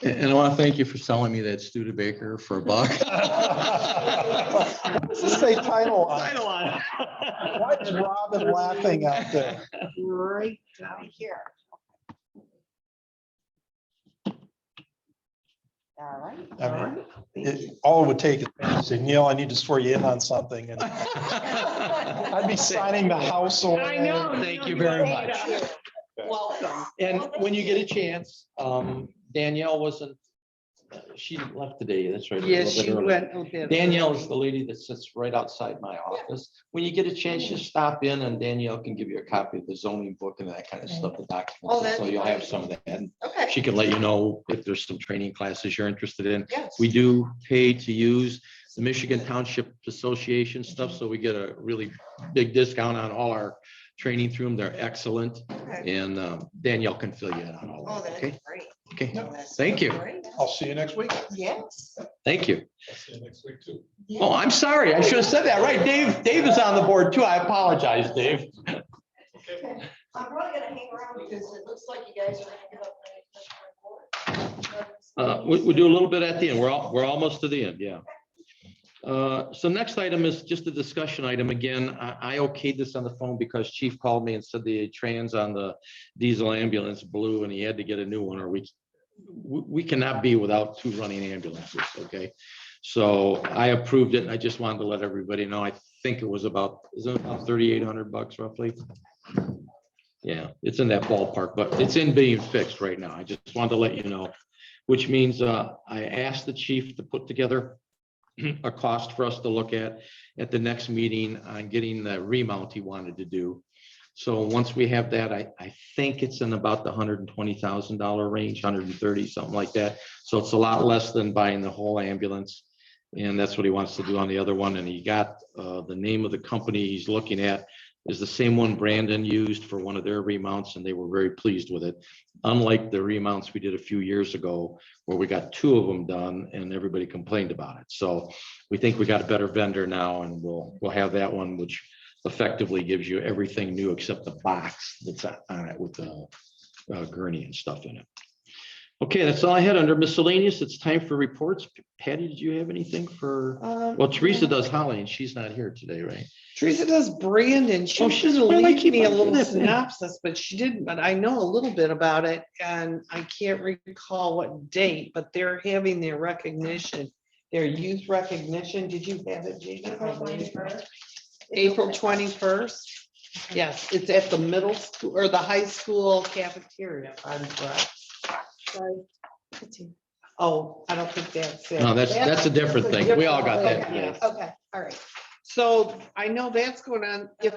And I want to thank you for selling me that Studebaker for $1. Does this say title on it? Title on it. Why is Robin laughing out there? Right down Here. All right. I mean, all it would take is to say, Neil, I need to swear you in on something, and I'd be signing the house away. I know. Thank you very much. Welcome. And when you get a chance, Danielle wasn't, she left today, that's right. a Yes, little bit she early. went. a bit Danielle early. is the lady that sits right outside my office. When you get a chance, just stop in and Danielle can give you a copy of the zoning book and that kind of stuff, the Oh, documents. that'd So be you'll have great. some of that. And Okay. she can let you know if there's some training classes you're interested in. Yes. We do pay to use the Michigan Township Association stuff, so we get a really big discount on all our training through them. They're excellent. Okay. And Danielle can fill you in on all Oh, that, that's okay? great. Okay, That's thank you. great. I'll see you next week. Yes. thank you. I'll see you next week too. Oh, I'm sorry. I should have said that, right? Dave is on the board too. I apologize, Dave. I'm probably gonna hang around because it looks like you guys are gonna get up. We do a little bit at the end. We're almost to the end, yeah. So next item is just a discussion item. Again, I okayed this on the phone because chief called me and said the trans on the diesel ambulance blew and he had to get a new one, or we cannot be without 2 running ambulances, okay? So I approved it and I just wanted to let everybody know. I think it was about, is it about $3,800 roughly? Yeah, it's in that ballpark, but it's in being fixed right now. I just wanted to let you know, which means I asked the chief to put together a cost for us to look at the next meeting on getting the remount he wanted to do. So once we have that, I think it's in about the $120,000 range, 130, something like that. So it's a lot less than buying the whole ambulance. And that's what he wants to do on the other one. And he got the name of the company he's looking at is the same one Brandon used for one of their remounts, and they were very pleased with it. Unlike the remounts we did a few years ago, where we got 2 of them done and everybody complained about it. So we think we got a better vendor now, and we'll have that one, which effectively gives you everything new except the box that's on it with the gurney and stuff in it. Okay, that's all I had under miscellaneous. It's time for reports. Patty, did you have anything for, well, Teresa does Holly and she's not here today, right? Teresa does Brandon. She Oh, was she's- gonna why do I leave keep me a on little doing that thing? synopsis, but she didn't, but I know a little bit about it and I can't recall what date, but they're having their recognition, their youth recognition. Did you have it, Jamie? April 21st. Yes, it's at the middle school or the high school cafeteria, if I'm correct. Oh, I don't think that's it. No, that's a different thing. We all got that. Yeah. Okay, all right. So I know that's going on. If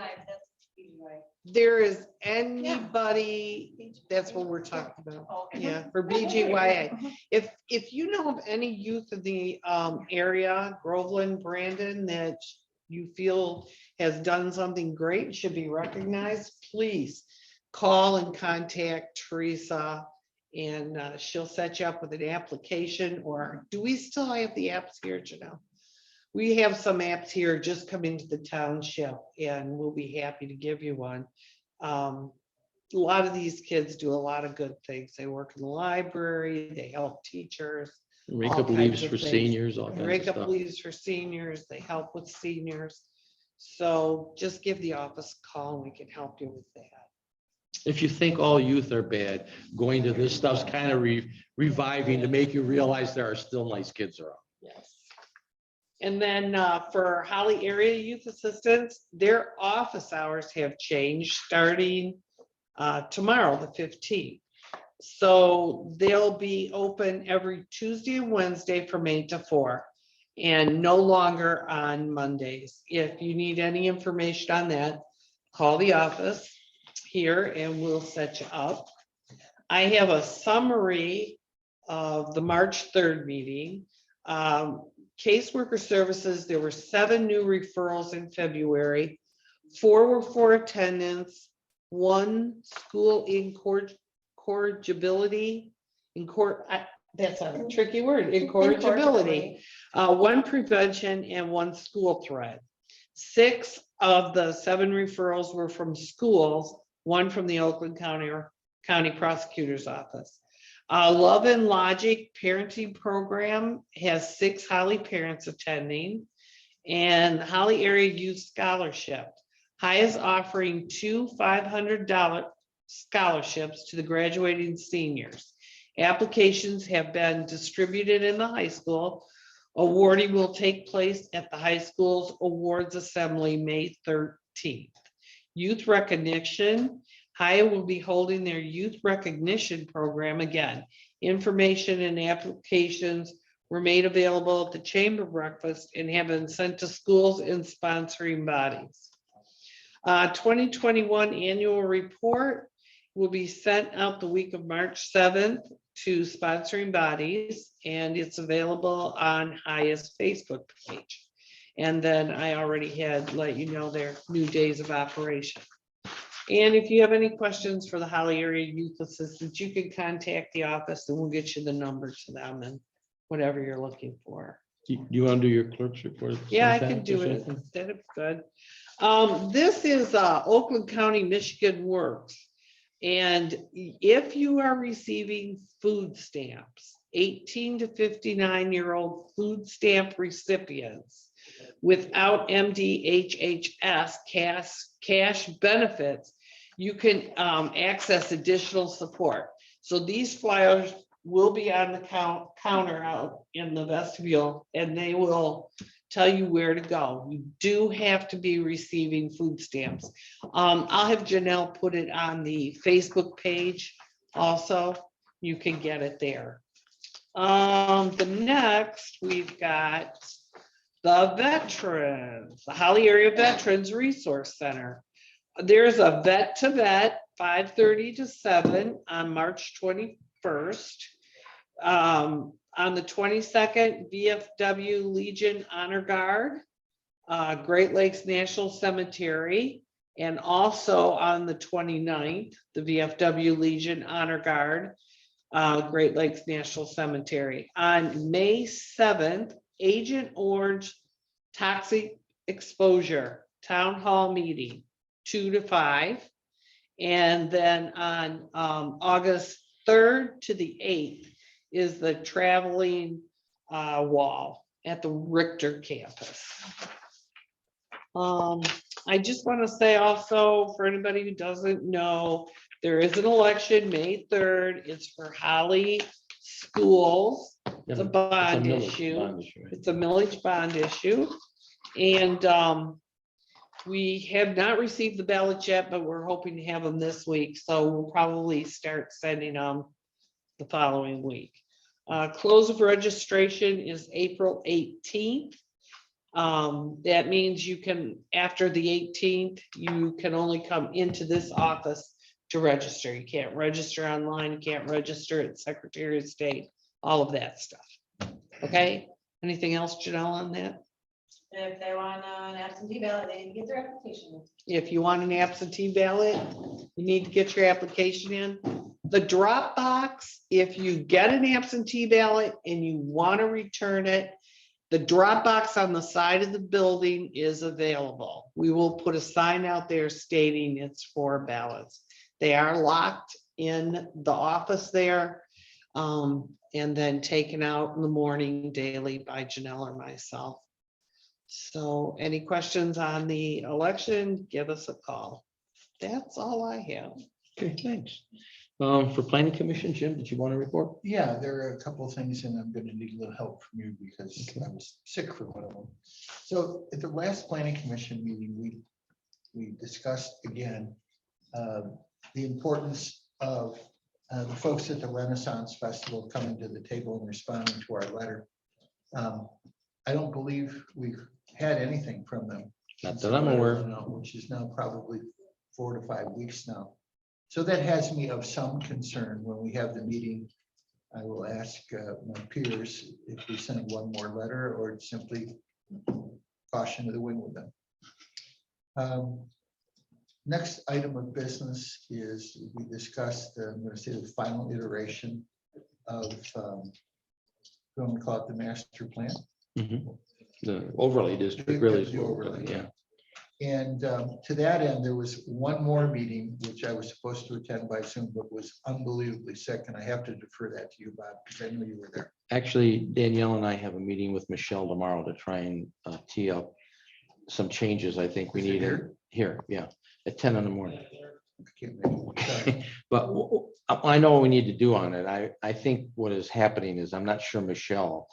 there is anybody, that's what we're talking about. Yeah, for BGYA. If you know of any youth in the area, Groveland, Brandon, that you feel has done something great, should be recognized, please call and contact Teresa, and she'll set you up with an application. Or do we still have the apps here, Janelle? We have some apps here just come into the township, and we'll be happy to give you one. A lot of these kids do a lot of good things. They work in the library, they help teachers. Rake all up leaves kinds of for things. seniors, all kinds of Rake up stuff. leaves for seniors, they help with seniors. So just give the office a call and we can help you with that. If you think all youth are bad, going to this stuff's kind of reviving to make you realize there are still nice kids around. Yes. And then for Holly Area Youth Assistance, their office hours have changed starting tomorrow, the 15th. So they'll be open every Tuesday and Wednesday from 8 to 4 and no longer on Mondays. If you need any information on that, call the office here and we'll set you up. I have a summary of the March 3rd meeting. Caseworker Services, there were 7 new referrals in February. 4 were for attendance, 1 school incorrigibility, that's a tricky word, incorrigibility, 1 prevention, and 1 school threat. 6 of the 7 referrals were from schools, 1 from the Oakland County Prosecutor's Office. Love and Logic parenting program has 6 Holly parents attending, and Holly Area Youth Scholarship. High is offering 2 $500 scholarships to the graduating seniors. Applications have been distributed in the high school. Awarding will take place at the high school's awards assembly May 13th. Youth recognition. High will be holding their youth recognition program again. Information and applications were made available at the chamber breakfast and have been sent to schools and sponsoring bodies. 2021 annual report will be sent out the week of March 7th to sponsoring bodies, and it's available on High's Facebook page. And then I already had let you know their new days of operation. And if you have any questions for the Holly Area Youth Assistants, you can contact the office and we'll get you the number to them and whatever you're looking for. Do you want to do your clerk's report? Yeah, I sometime, can do it. Susan? That'd be good. This is Oakland County, Michigan Works. And if you are receiving food stamps, 18 to 59-year-old food stamp recipients without MDHHS cash benefits, you can access additional support. So these flyers will be on the counter out in the vestibule, and they will tell you where to go. You do have to be receiving food stamps. I'll have Janelle put it on the Facebook page also. You can get it there. The next we've got the veterans, the Holly Area Veterans Resource Center. There's a vet to vet 5:30 to 7 on March 21st. On the 22nd, VFW Legion Honor Guard, Great Lakes National Cemetery, and also on the 29th, the VFW Legion Honor Guard, Great Lakes National Cemetery. On May 7th, Agent Orange Toxic Exposure Town Hall Meeting, 2 to 5. And then on August 3rd to the 8th is the traveling wall at the Richter campus. I just want to say also, for anybody who doesn't know, there is an election May 3rd. It's for Holly schools. It's a bond issue. It's a millage bond issue. And we have not received the ballots yet, but we're hoping to have them this week. So we'll probably start sending them the following week. Close of registration is April 18th. That means you can, after the 18th, you can only come into this office to register. You can't register online, you can't register at Secretary of State, all of that stuff. Okay, anything else, Janelle, on that? If they want an absentee ballot, they need to get their application in. If you want an absentee ballot, you need to get your application in. The drop box, if you get an absentee ballot and you want to return it, the drop box on the side of the building is available. We will put a sign out there stating it's for ballots. They are locked in the office there, and then taken out in the morning daily by Janelle or myself. So any questions on the election, give us a call. That's all I have. Okay, thanks. For planning commission, Jim, did you want to report? Yeah, there are a couple of things, and I'm gonna need a little help from you because I was sick for one of them. So at the last planning commission meeting, we discussed again the importance of the folks at the Renaissance Festival coming to the table and responding to our letter. I don't believe we've had anything from them. Not that I'm aware. Which is now probably 4 to 5 weeks now. So that has me of some concern. When we have the meeting, I will ask my peers if we send one more letter or simply caution to the wind with them. Next item of business is we discussed, I'm going to say the final iteration of, what we call it, the master plan. The overlay district really is The what we're overlay, doing, yeah. And to that end, there was one more meeting, which I was supposed to attend by Zoom, but was unbelievably sick. And I have to defer that to you, Bob, because I know you were there. Actually, Danielle and I have a meeting with Michelle tomorrow to try and tee up some changes I think we Is it need here? here, yeah, at 10 in the morning. I can't make it. Sorry. But I know what we need to do on it. I think what is happening is I'm not sure Michelle,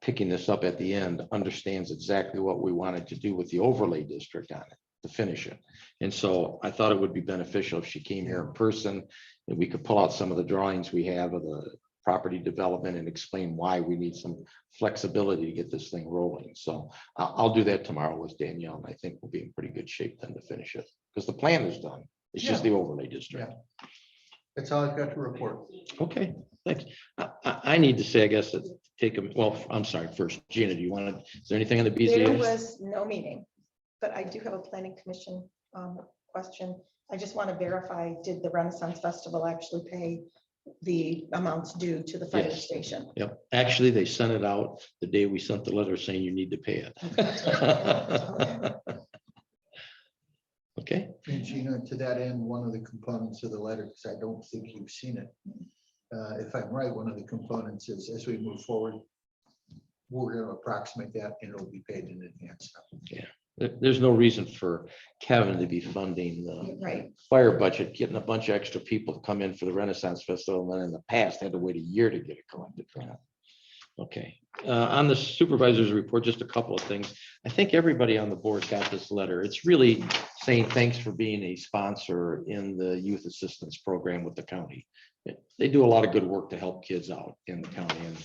picking this up at the end, understands exactly what we wanted to do with the overlay district on it to finish it. And so I thought it would be beneficial if she came here in person and we could pull out some of the drawings we have of the property development and explain why we need some flexibility to get this thing rolling. So I'll do that tomorrow with Danielle, and I think we'll be in pretty good shape then to finish it because the plan is done. It's just the overlay district. That's all I've got to report. Okay, thanks. I need to say, I guess, that take a, well, I'm sorry, first, Gina, do you want to, is there anything on the There BZA? was no meeting, but I do have a planning commission question. I just want to verify, did the Renaissance Festival actually pay the amounts due to the fire Yes. station? Yep, actually, they sent it out the day we sent the letter saying you need to pay it. Okay, And Gina, to that end, one of the components of the letter, because I don't think you've seen it. If I'm right, one of the components is as we move forward, we're going to approximate that and it'll be paid in advance. there's no reason for Kevin to be funding the Right. fire budget, getting a bunch of extra people to come in for the Renaissance Festival, and then in the past had to wait a year to get it collected. Okay, on the supervisor's report, just a couple of things. I think everybody on the board got this letter. It's really saying thanks for being a sponsor in the youth assistance program with the county. They do a lot of good work to help kids out in the county, and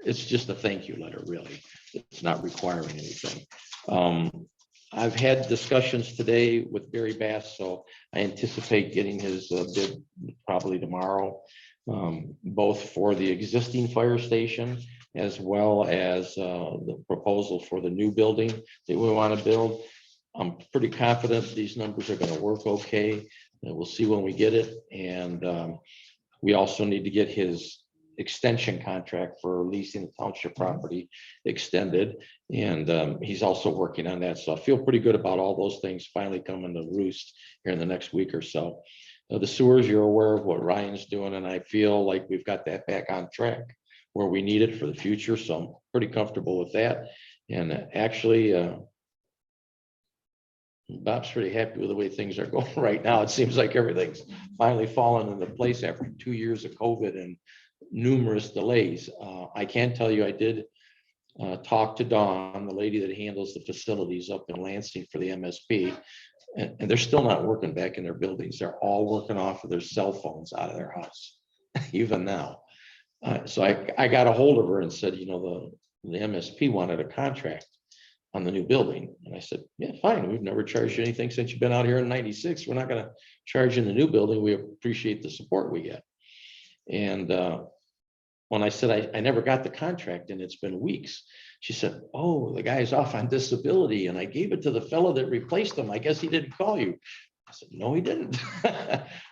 it's just a thank you letter, really. It's not requiring anything. I've had discussions today with Barry Bass, so I anticipate getting his bid probably tomorrow, both for the existing fire station as well as the proposal for the new building that we want to build. I'm pretty confident these numbers are going to work okay, and we'll see when we get it. And we also need to get his extension contract for leasing the township property extended, and he's also working on that. So I feel pretty good about all those things finally coming to roost here in the next week or so. The sewers, you're aware of what Ryan's doing, and I feel like we've got that back on track where we need it for the future. So I'm pretty comfortable with that. And actually, Bob's pretty happy with the way things are going right now. It seems like everything's finally fallen into place after 2 years of COVID and numerous delays. I can tell you I did talk to Dawn, the lady that handles the facilities up in Lansing for the MSP, and they're still not working back in their buildings. They're all working off of their cell phones out of their house, even now. So I got a hold of her and said, you know, the MSP wanted a contract on the new building. And I said, yeah, fine. We've never charged you anything since you've been out here in 96. We're not gonna charge you in the new building. We appreciate the support we get. And when I said I never got the contract and it's been weeks, she said, oh, the guy's off on disability and I gave it to the fellow that replaced him. I guess he didn't call you. I said, no, he didn't.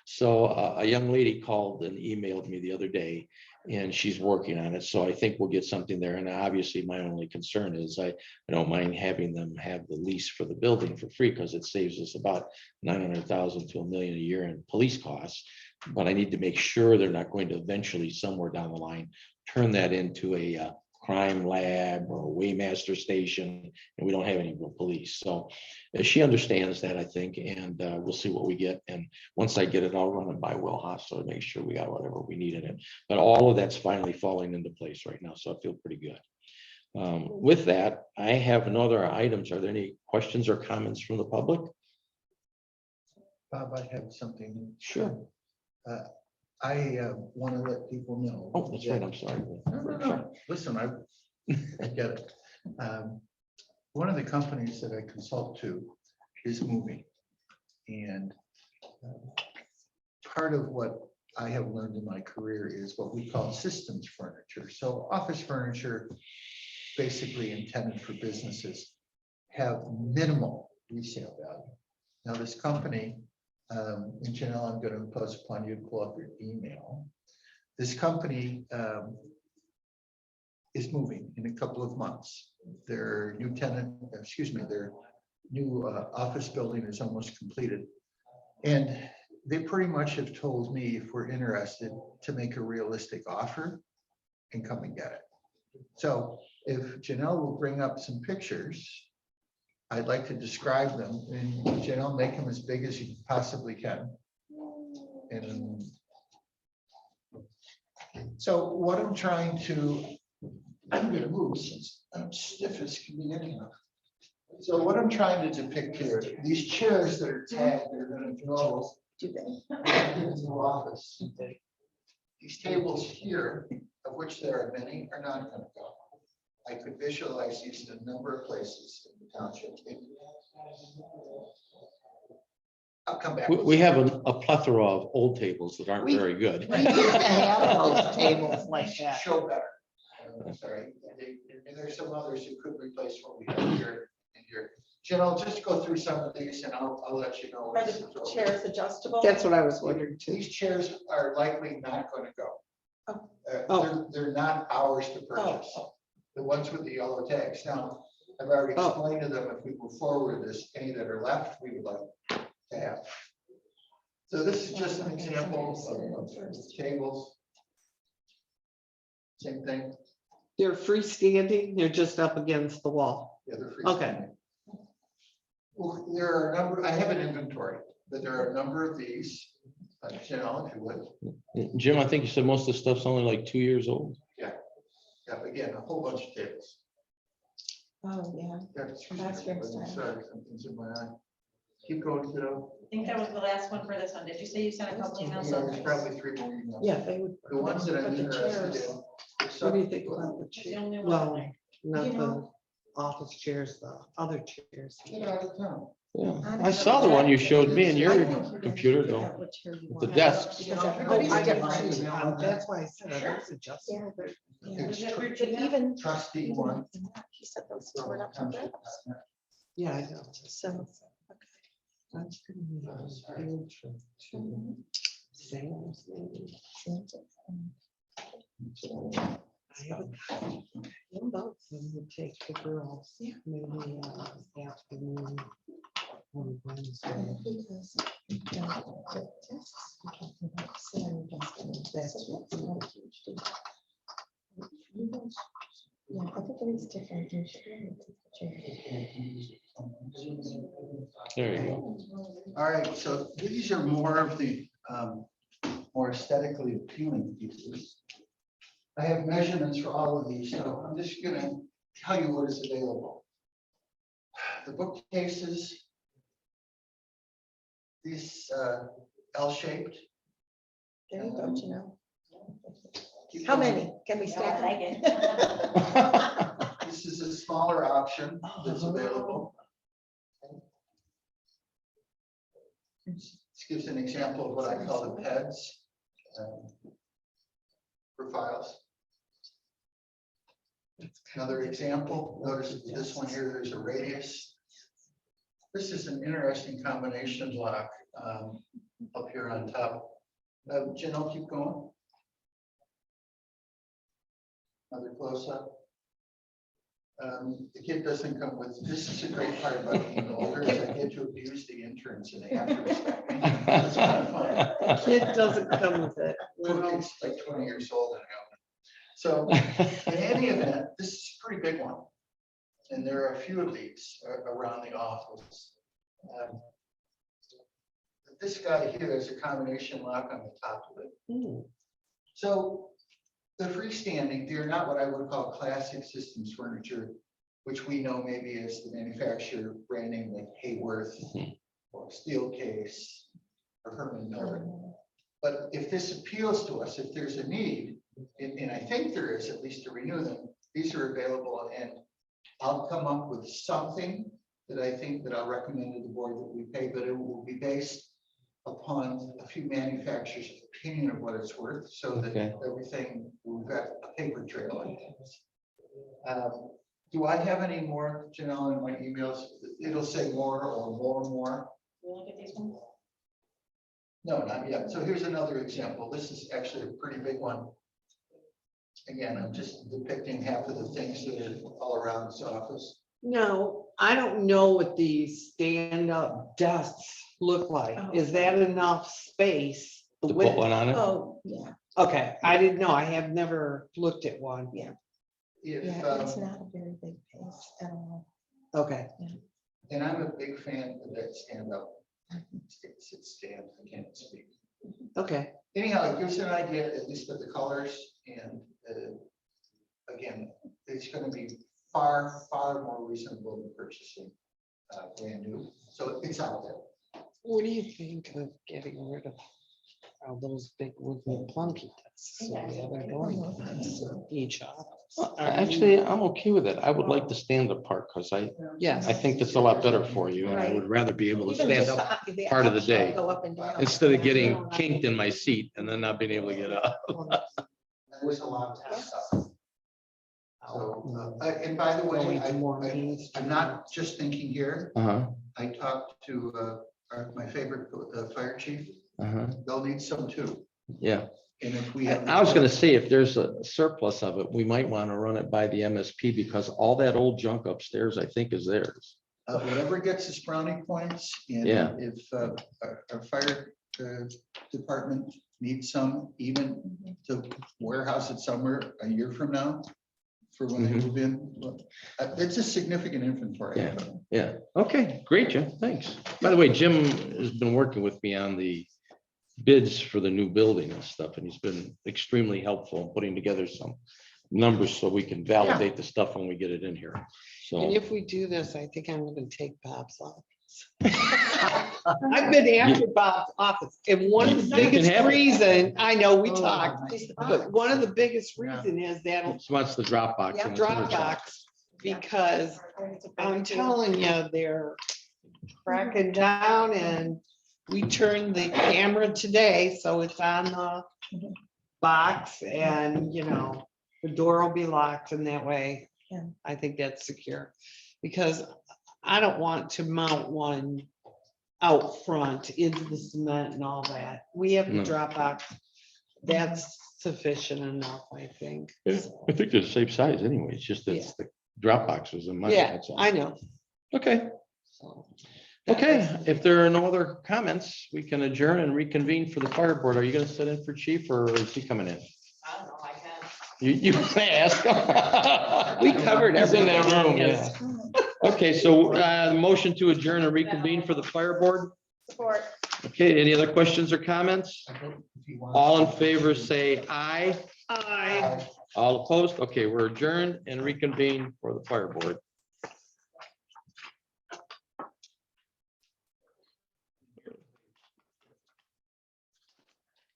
So a young lady called and emailed me the other day and she's working on it. So I think we'll get something there. And obviously my only concern is I don't mind having them have the lease for the building for free because it saves us about 900,000 to $1 million a year in police costs. But I need to make sure they're not going to eventually somewhere down the line, turn that into a crime lab or a waymaster station, and we don't have any real police. So she understands that, I think, and we'll see what we get. And once I get it all running by Will Hostler, make sure we got whatever we need in it. But all of that's finally falling into place right now, so I feel pretty good. With that, I have no other items. Are there any questions or comments from the public? Bob, I have something. Sure. I want to let people know. Oh, that's right. I'm sorry. No. Listen, I get it. One of the companies that I consult to is moving. And part of what I have learned in my career is what we call systems furniture. So office furniture, basically intended for businesses, have minimal resale value. Now, this company, and Janelle, I'm going to impose upon you to pull up your email. This company is moving in a couple of months. Their new tenant, their new office building is almost completed. And they pretty much have told me if we're interested to make a realistic offer and come and get it. So if Janelle will bring up some pictures, I'd like to describe them, and Janelle, make them as big as you possibly can. And so what I'm trying to, I'm going to move since I'm stiff as can be anyhow. So what I'm trying to depict here, these chairs that are tagged, they're going to go Do they? into the office. These tables here, of which there are many, are not going to go. I could visualize these in a number of places in the township. I'll come back. We have a plethora of old tables that aren't very good. We used to have those tables like that. Show better. I'm sorry. And there's some others who could replace what we have here and here. Jen, I'll just go through some of these and I'll let you know. Are the chairs adjustable? That's what I was wondering too. These chairs are likely not going to go. Oh. They're not ours to purchase. Oh. The ones with the yellow tags. Now, I've already explained to them if we move forward, there's any that are left, we would like to have. So this is just an example of tables. Same thing. They're freestanding, they're just up against the wall. The other. Okay. Well, there are a number, I have an inventory, but there are a number of these. Janelle, if you would. Jim, I think you said most of the stuff's only like 2 years old. Yeah, again, a whole bunch of tables. Oh, yeah. That's very exciting. Sorry, something's in my eye. Keep going, kiddo. I think that was the last one for this one. Did you say you sent a couple emails? Yeah, there's probably 3 more emails. Yeah, they would. The ones that I'm But the interested chairs. in. What do you think about the It's the chair? only one. Well, not You the know- office chairs, the other chairs. Get out of town. Yeah, I saw the one you showed me in your computer though, What chair you with the want. desks. Because Oh, everybody's I get different. mine. That's why I said I was adjusting. Yeah, but- yeah. It's But even. Trustee one. He said those two were not so good. Yeah, I know. So. That's gonna be a huge to same thing. I haven't- Both. We would take the girls, maybe afternoon on Wednesday. Because, you know, the tests, we can't do that. So I'm just gonna- that's not a huge deal. Yeah, everybody's different. You should really take the chair. There you go. All right, so these are more of the more aesthetically appealing pieces. I have measurements for all of these, so I'm just gonna tell you what is available. The bookcases, these L-shaped. There you go, Janelle. Keep How going. many? Can we Yeah, I stack like them? it. These this is a smaller option that's available. This gives an example of what I call the PEDs for files. Another example, notice this one here, there's a radius. This is an interesting combination lock up here on top. Jen, I'll keep going. Another close up. The kid doesn't come with, this is a great part about being older, is I get to abuse the interns and they have to respect me. It's kind of fun. Kid doesn't come with it. Poor kid's like 20 years old and I so in any event, this is a pretty big one. And there are a few of these around the office. This guy here is a combination lock on the top of it. So the freestanding, they're not what I would call classic systems furniture, which we know maybe as the manufacturer branding like Hayworth or Steelcase or Herman Miller. But if this appeals to us, if there's a need, and I think there is, at least to renew them, these are available, and I'll come up with something that I think that I'll recommend to the board that we pay, but it will be based upon a few manufacturers' opinion of what it's worth, so that everything, we've got a paper trail on things. Do I have any more, Janelle, in my emails? It'll say more or more. You look at these ones? No, not yet. So here's another example. This is actually a pretty big one. Again, I'm just depicting half of the things that are all around this office. No, I don't know what these stand-up desks look like. Is that enough space? The To put width? one on it? Oh, yeah, Okay, I didn't know. I have never looked at one. If, yeah, it's not a very big pace at all. Okay, and I'm a big fan of that stand up. Sit stand, I can't speak. okay. Anyhow, it gives an idea, at least of the colors, and again, it's going to be far more reasonable than purchasing brand new. So it's out there. What do you think of getting rid of all those big wooden plunky desks? So the other door, each office. Actually, I'm okay with it. I would like the stand-up part because I Yes. think that's a lot better for you, and I would rather be able to Even stand just up the part of the option day Go up and down. instead of getting kinked in my seat and then not being able to get up. There's a lot of stuff. So, and by the way, I'm not just thinking here. I talked to my favorite fire chief. They'll need some too. Yeah. And if we have. I was gonna say, if there's a surplus of it, we might want to run it by the MSP because all that old junk upstairs, I think, is theirs. Whatever gets us brownie points, and Yeah. if our fire department needs some, even to warehouse it somewhere a year from now, for when they move in, it's a significant inventory. Yeah. Okay, great, Jim. Thanks. By the way, Jim has been working with me on the bids for the new building and stuff, and he's been extremely helpful in putting together some numbers so we can validate the stuff when we get it in here. And So if we do this, I think I'm gonna take Bob's office. I've been after Bob's office, and one of the You can biggest have it. reason, I know we talked, but one of the biggest reason is that he wants the Dropbox. Yeah, in his other job. Dropbox, because I'm telling you, they're cracking down, and we turned the camera today, so it's on the box, and the door will be locked, and that way, Yeah. I think that's secure. Because I don't want to mount one out front into the cement and all that. We have the No. Dropbox. That's sufficient enough, I think. Yeah, I think they're the same size anyway. It's just that the Dropbox was in my. Yeah, that's all. I know. Okay. So, Okay, if there are no other comments, we can adjourn and reconvene for the fire board. Are you gonna sit in for chief or is he coming in? I don't know, I can. You can ask. We covered He's in that everything. room, yeah. Okay, so motion to adjourn and reconvene for the fire board. Support. Okay, any other questions or comments? If you want- All in favor, say aye. Aye. All opposed? Okay, we're adjourned and reconvene for the fire board.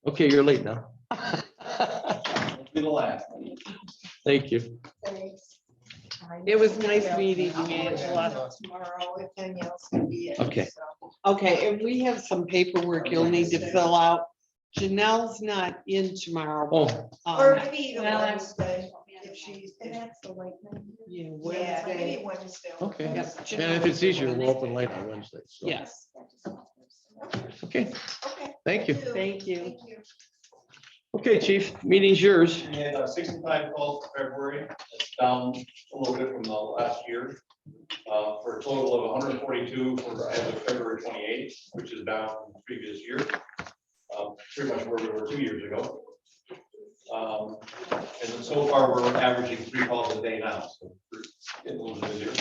Okay, you're late now. Be the last. Thank you. Thanks. time. It was nice meeting you, I'll let you Angela. know tomorrow if Danielle's gonna be in. Okay. so. Okay, and we have some paperwork you'll need to fill out. Janelle's not in tomorrow. Oh, Or Um, maybe even Well, I'm- Wednesday, if she's. And that's the white man. Yeah, Yeah, maybe Wednesday. Wednesday. okay. Yes, And if it's easier, we'll open late on Wednesday. so. Yes, Okay, Okay. thank you. thank you. Thank you. Okay, chief, meeting's yours. We had 65 calls for February, it's down a little bit from the last year. For a total of 142 for as of February 28th, which is down from the previous year. Pretty much where we were 2 years ago. And then so far, we're averaging 3 calls a day now, so we're getting a little busier.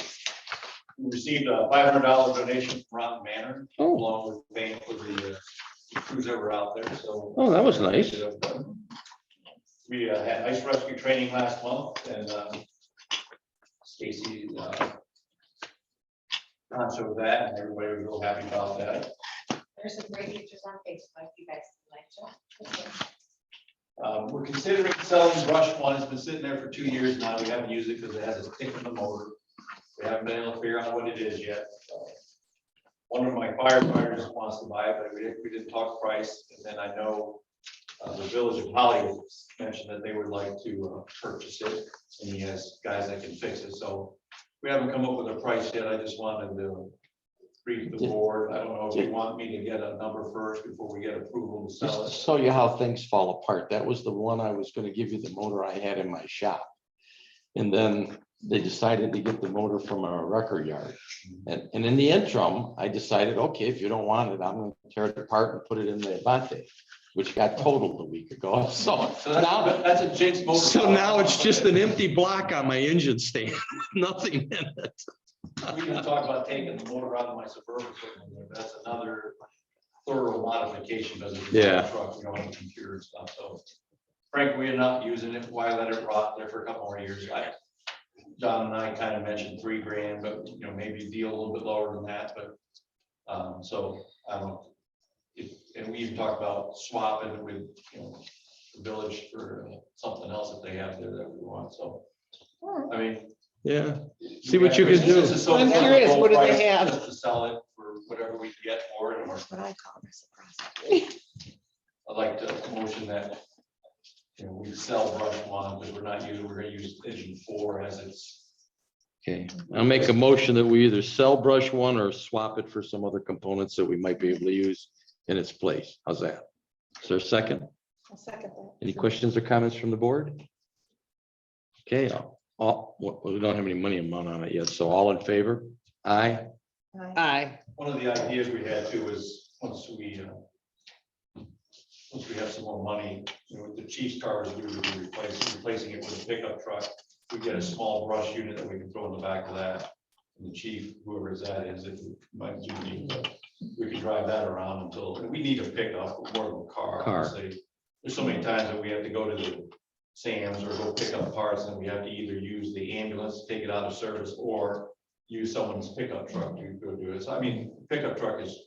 We received a $500 donation from Rotten Manor, Oh, along with paying for the crews that were out there, so. oh, that was nice. We had ice rescue training last month, and Stacy showed that, and everybody was real happy about that. There's some great pictures on Facebook, you guys can like. We're considering selling brush one. It's been sitting there for 2 years now. We haven't used it because it has a stick in the motor. We haven't been able to figure out what it is yet. One of my firefighters wants to buy it, but we didn't talk price. And then I know the village of Holly mentioned that they would like to purchase it, and he has guys that can fix it. So we haven't come up with a price yet. I just wanted to brief the board. I don't know if you want me to get a number first before we get approval to Just sell to it. show you how things fall apart. That was the one I was gonna give you, the motor I had in my shop. And then they decided to get the motor from a record yard. And in the interim, I decided, okay, if you don't want it, I'm gonna tear it apart and put it in the Avante, which got totaled a week ago. So So now, that's a Jake's motor. so now it's just an empty block on my engine stand, nothing in it. We can talk about taking the motor out of my Suburban, but that's another thorough modification, because it's a Yeah. truck, you know, and computer and stuff, so. Frankly, we're not using it, why let it rot there for a couple more years? John and I kind of mentioned $3,000, but, you know, maybe deal a little bit lower than that, but, so, I don't. And we even talked about swapping it with, you know, the village for something else that they have there that we want, so. I mean. Yeah, see what you can do. This is so I'm curious, low what do they price have? just to sell it for whatever we can get for it, or That's what I call reciprocity. I'd like to motion that, you know, we sell brush one, because we're not using, we're gonna use engine 4 as it's. Okay, I'll make a motion that we either sell brush one or swap it for some other components that we might be able to use in its place. How's that? Is there a second? I'll second that. Any questions or comments from the board? Okay, we don't have any money amount on it yet, so all in favor? Aye. Aye. Aye. One of the ideas we had too is, once we have some more money, you know, with the chief's cars, we would be replacing it with a pickup truck. We get a small brush unit that we can throw in the back of that. And the chief, whoever that is, if it might do need, but we can drive that around until, and we need a pickup more than a car. Honestly. There's so many times that we have to go to the Sam's or go pick up parts, and we have to either use the ambulance to take it out of service or use someone's pickup truck to go do it. So I mean, pickup truck is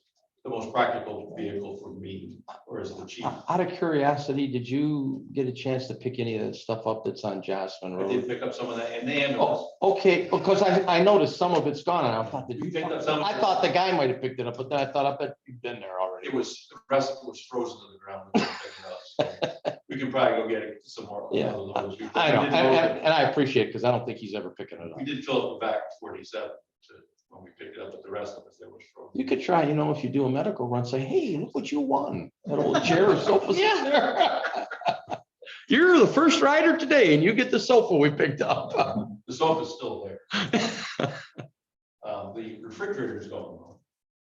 the most practical vehicle for me, whereas the chief. Out of curiosity, did you get a chance to pick any of the stuff up that's on Jocelyn I Road? did pick up some of that and the ambulance. Oh, okay, because I noticed some of it's gone, and I thought, did You you picked up some? I thought the guy might have picked it up, but then I thought, I bet you've been there already. It was, the rest of it was frozen to the ground. We couldn't pick it up, so we can probably go get it some more. Yeah, Loads. We I know, did and, load and- it. and I appreciate it, because I don't think he's ever picking it up. We did fill up the back 47 when we picked it up, but the rest of it, there was frozen. You could try, if you do a medical run, say, hey, look what you won. That old chair or sofa. sitting there. You're the first rider today, and you get the sofa we picked up. The sofa's still there. The refrigerator's going on.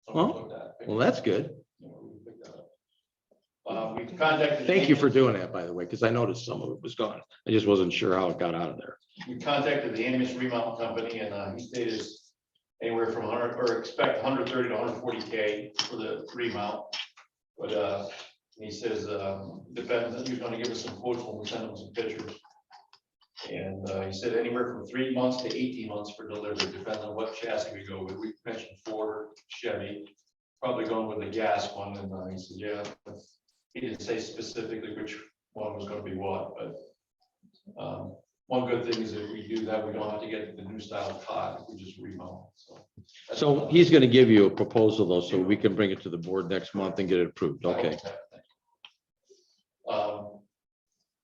Someone took that. Well, that's good. You know, we picked that up. We contacted. Thank you for doing that, by the way, because I noticed some of it was gone. I just wasn't sure how it got out of there. We contacted the ambulance remount company, and he stated anywhere from 100, or expect 130 to 140K for the remount. But he says, depends, he's gonna give us some quotes when we send him some pictures. And he said anywhere from 3 months to 18 months for delivery, depending on what chassis we go with. We mentioned Ford, Chevy, probably going with the gas one. And he said, yeah, but he didn't say specifically which one was gonna be what, but one good thing is if we do that, we don't have to get the new style cot, we just remount, so. So he's gonna give you a proposal though, so we can bring it to the board next month and get it approved. Okay.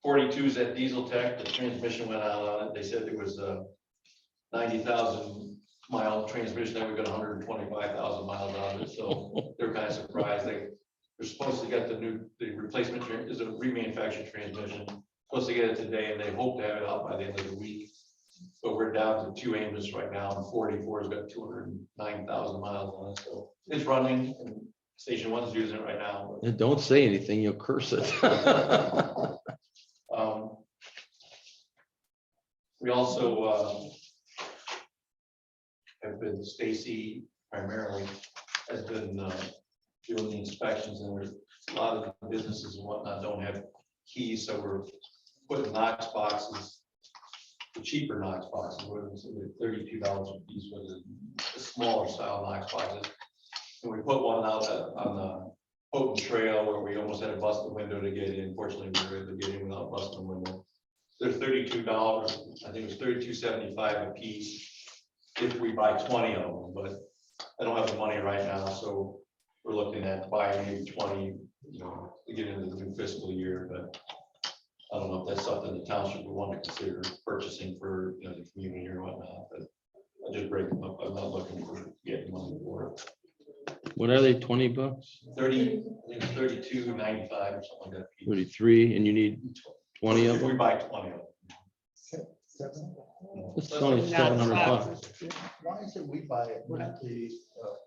42 is at Diesel Tech, the transmission went out on it, they said there was a 90,000 mile transmission, that we got 125,000 miles out of it, so they're kind of surprised. They're supposed to get the replacement, is a remanufactured transmission, supposed to get it today, and they hope to have it out by the end of the week. But we're down to 2 engines right now, and 44 has got 209,000 miles on it, so it's running, and Station 1's using it right now. And don't say anything, you'll curse it. We also have been, Stacy primarily has been doing the inspections, and there's a lot of the businesses and whatnot don't have keys, so we're putting Knox boxes, the cheaper Knox boxes, $32 a piece for the smaller style Knox boxes. And we put one out on the Houghton Trail where we almost had to bust the window to get in. Fortunately, we were able to get in without busting the window. They're $32. I think it was $32.75 a piece if we buy 20 of them, but I don't have the money right now, so we're looking at buying maybe 20, to get into the new fiscal year. But I don't know if that's something the township would want to consider purchasing for the community or whatnot. But I just break them up. I'm not looking for getting money for it. What are they, 20 bucks? 30, I think it's 32.95 or something like that. 33, and you need 20 of If we them? buy 20 of them. It's only Not $700. boxes. Why is it we buy it, not the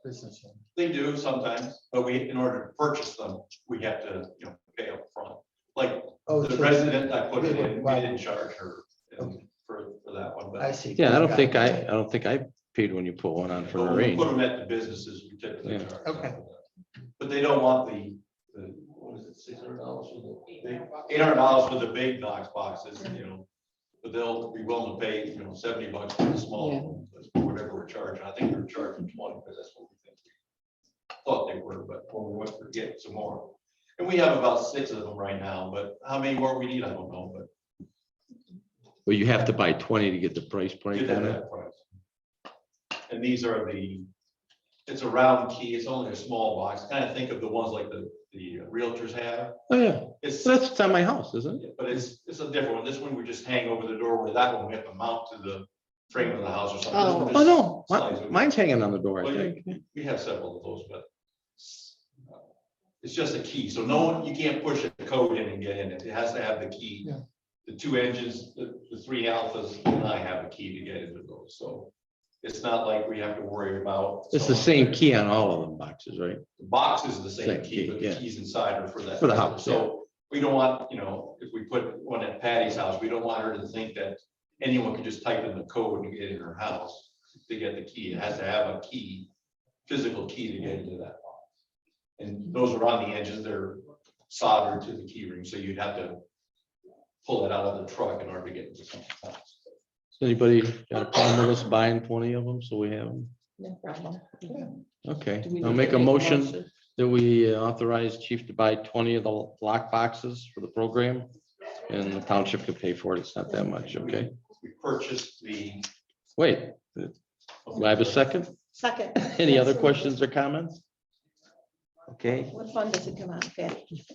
business one? They do sometimes, but in order to purchase them, we have to, pay up front. Like Oh, the so resident, I put it in, we Right. didn't charge her Okay. for that one, I but see. Yeah, I don't think I paid when you put one on for but the when we put range. them at the businesses, we typically Yeah. charge. Okay. But they don't want the what is it, $600 for the big, $800 for the big Knox boxes, but they'll be willing to pay, $70 for the small one, but whatever we're charging. I think we're charging 20 because that's what we think we thought they were, but when we went to get some more. And we have about 6 of them right now, but how many more we need, I don't know, but But you have to buy 20 to get the price point get on it. that price. And these are it's a round key, it's only a small box, kind of think of the ones like the realtors have. Oh, yeah. It's, So that's on my house, isn't it? but it's a different one. This one we just hang over the door, where that one we have to mount to the frame of the house or something. This one Oh, just no, slides over. mine's hanging on the door, I Well, think. We have several of those, but it's just a key. So no one, you can't push a code in and get in it. It has to have the key. Yeah. The 2 engines, the 3 alphas, and I have a key to get into those. So it's not like we have to worry about. It's the same key on all of them boxes, right? The box is the same Same key, key, but yeah. the keys inside are for that. For the house, So we don't want, if we put one at Patty's house, we don't want her to think that anyone can just type in the code and get in her house to get the key. It has to have a key, physical key to get into that box. And those are on the edges, they're soldered to the key ring, so you'd have to pull it out of the truck in order to get into someone's house. Does anybody got a problem with us buying 20 of them, so we have them? No problem. Okay, Do we I'll need make to a motion that we authorize chief to buy 20 of the lock boxes for the program. And the township could pay for it, it's not that much, okay? We purchased the, Wait, do I have a second? Second. Any other questions or comments? Okay. What fund does it come out, Patty?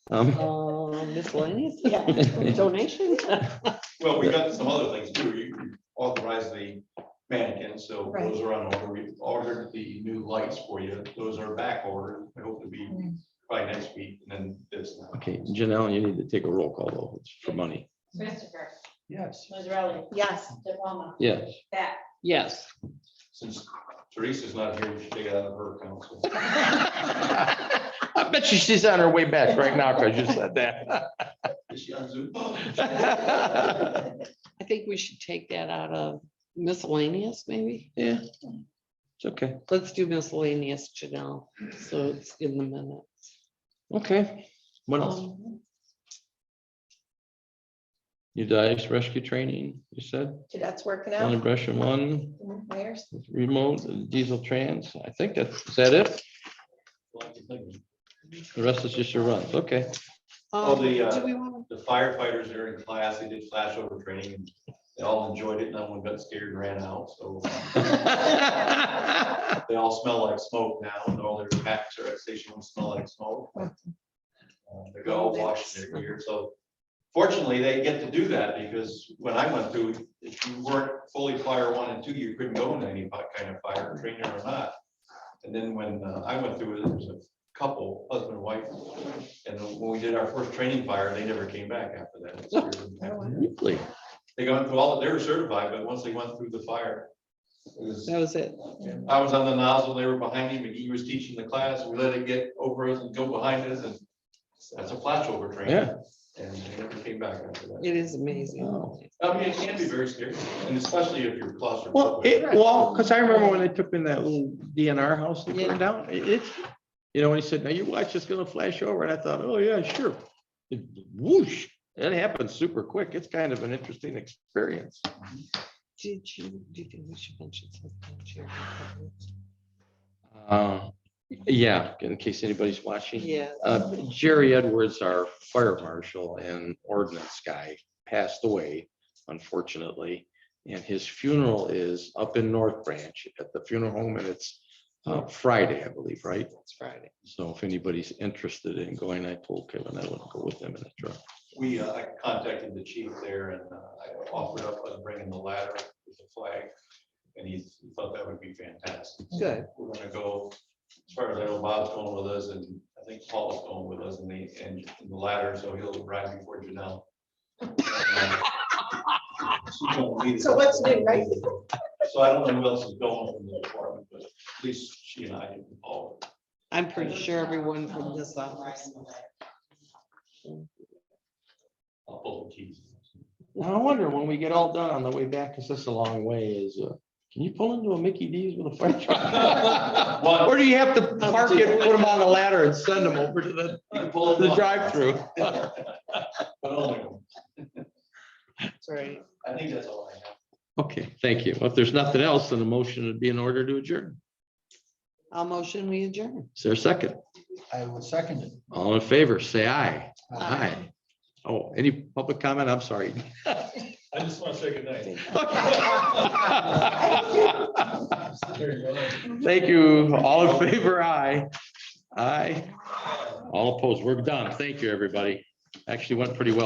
Miscellaneous Yeah. donation? well, we got some other things too. You authorized the mannequins, so Right. those are on order. We ordered the new lights for you. Those are back ordered. I hope to be by next week, and then this. Okay, Janelle, you need to take a roll call though, it's for money. Christopher, Yes. Mazzarelli, Yes. DePalma, Yes. Pat, Yes. Since Teresa's not here, we should take it out of her account. So I bet you she's on her way back right now because you said that. is she on Zoom? I think we should take that out of miscellaneous, maybe. Yeah, it's okay. Let's do miscellaneous, Janelle, so it's in the minutes. Okay, what else? You dice rescue training, you said? That's working Only out. brush and one, Myers? remote, diesel trans, I think is that it? The rest is just your runs, okay. Do we want The firefighters are in class, they did flashover training and they all enjoyed it. No one got scared and ran out, so. They all smell like smoke now and all their packs are at station one smell like smoke. They're all washing their gear, so fortunately they get to do that because when I went through, if you weren't fully fire 1 and 2, you couldn't go into any kind of fire training or not. And then when I went through it, there was a couple, husband and wife, and when we did our first training fire, they never came back after that. Really? They got through all, they were certified, but once they went through the fire, it was, that was it. I was on the nozzle, they were behind him, and he was teaching the class, we let it get over us and go behind us, and that's a flashover training. Yeah. And they never came back after that. It is amazing. Oh. I mean, it can be very scary, and especially if you're Well, claustrophobic. because I remember when they took in that little DNR house that burned down, it's, you know, when he said, now you watch, it's gonna flash over, and I thought, oh, yeah, sure. It- Whoosh, it happens super quick. It's kind of an interesting experience. Do you think we should mention something? Jerry? Yeah, in case anybody's watching. Yeah. Jerry Edwards, our fire marshal and ordinance guy, passed away, unfortunately. And his funeral is up in North Branch at the funeral home, and it's Friday, I believe, right? It's Friday. So if anybody's interested in going, I told Kevin I would go with them in the truck. We, I contacted the chief there and I offered up bringing the ladder with the flag. And he thought that would be fantastic. So Good. we're gonna go, as far as I know, Bob's going with us and I think Paul's going with us in the ladder, so he'll ride before Janelle. She's gonna lead us. So what's new, right? So I don't know who else is going from the department, but at least she and I can follow. I'm pretty sure everyone from this office. I'll pull the keys. Now, I wonder when we get all done on the way back, because it's a long way, is, can you pull into a Mickey D's with a fire truck? What? Or do you have to park it, put them on a ladder and send them over to You can pull it the off. drive-through? But only one. That's right. I think that's all I have. Okay, thank you. Well, if there's nothing else, then the motion would be in order to adjourn. I'll motion we adjourn. Is there a second? I will second it. All in favor, say aye. Aye. Oh, any public comment? I'm sorry. I just want to say goodnight. Thank you. All in favor, aye. Aye. All opposed, we're done. Thank you, everybody. Actually went pretty well.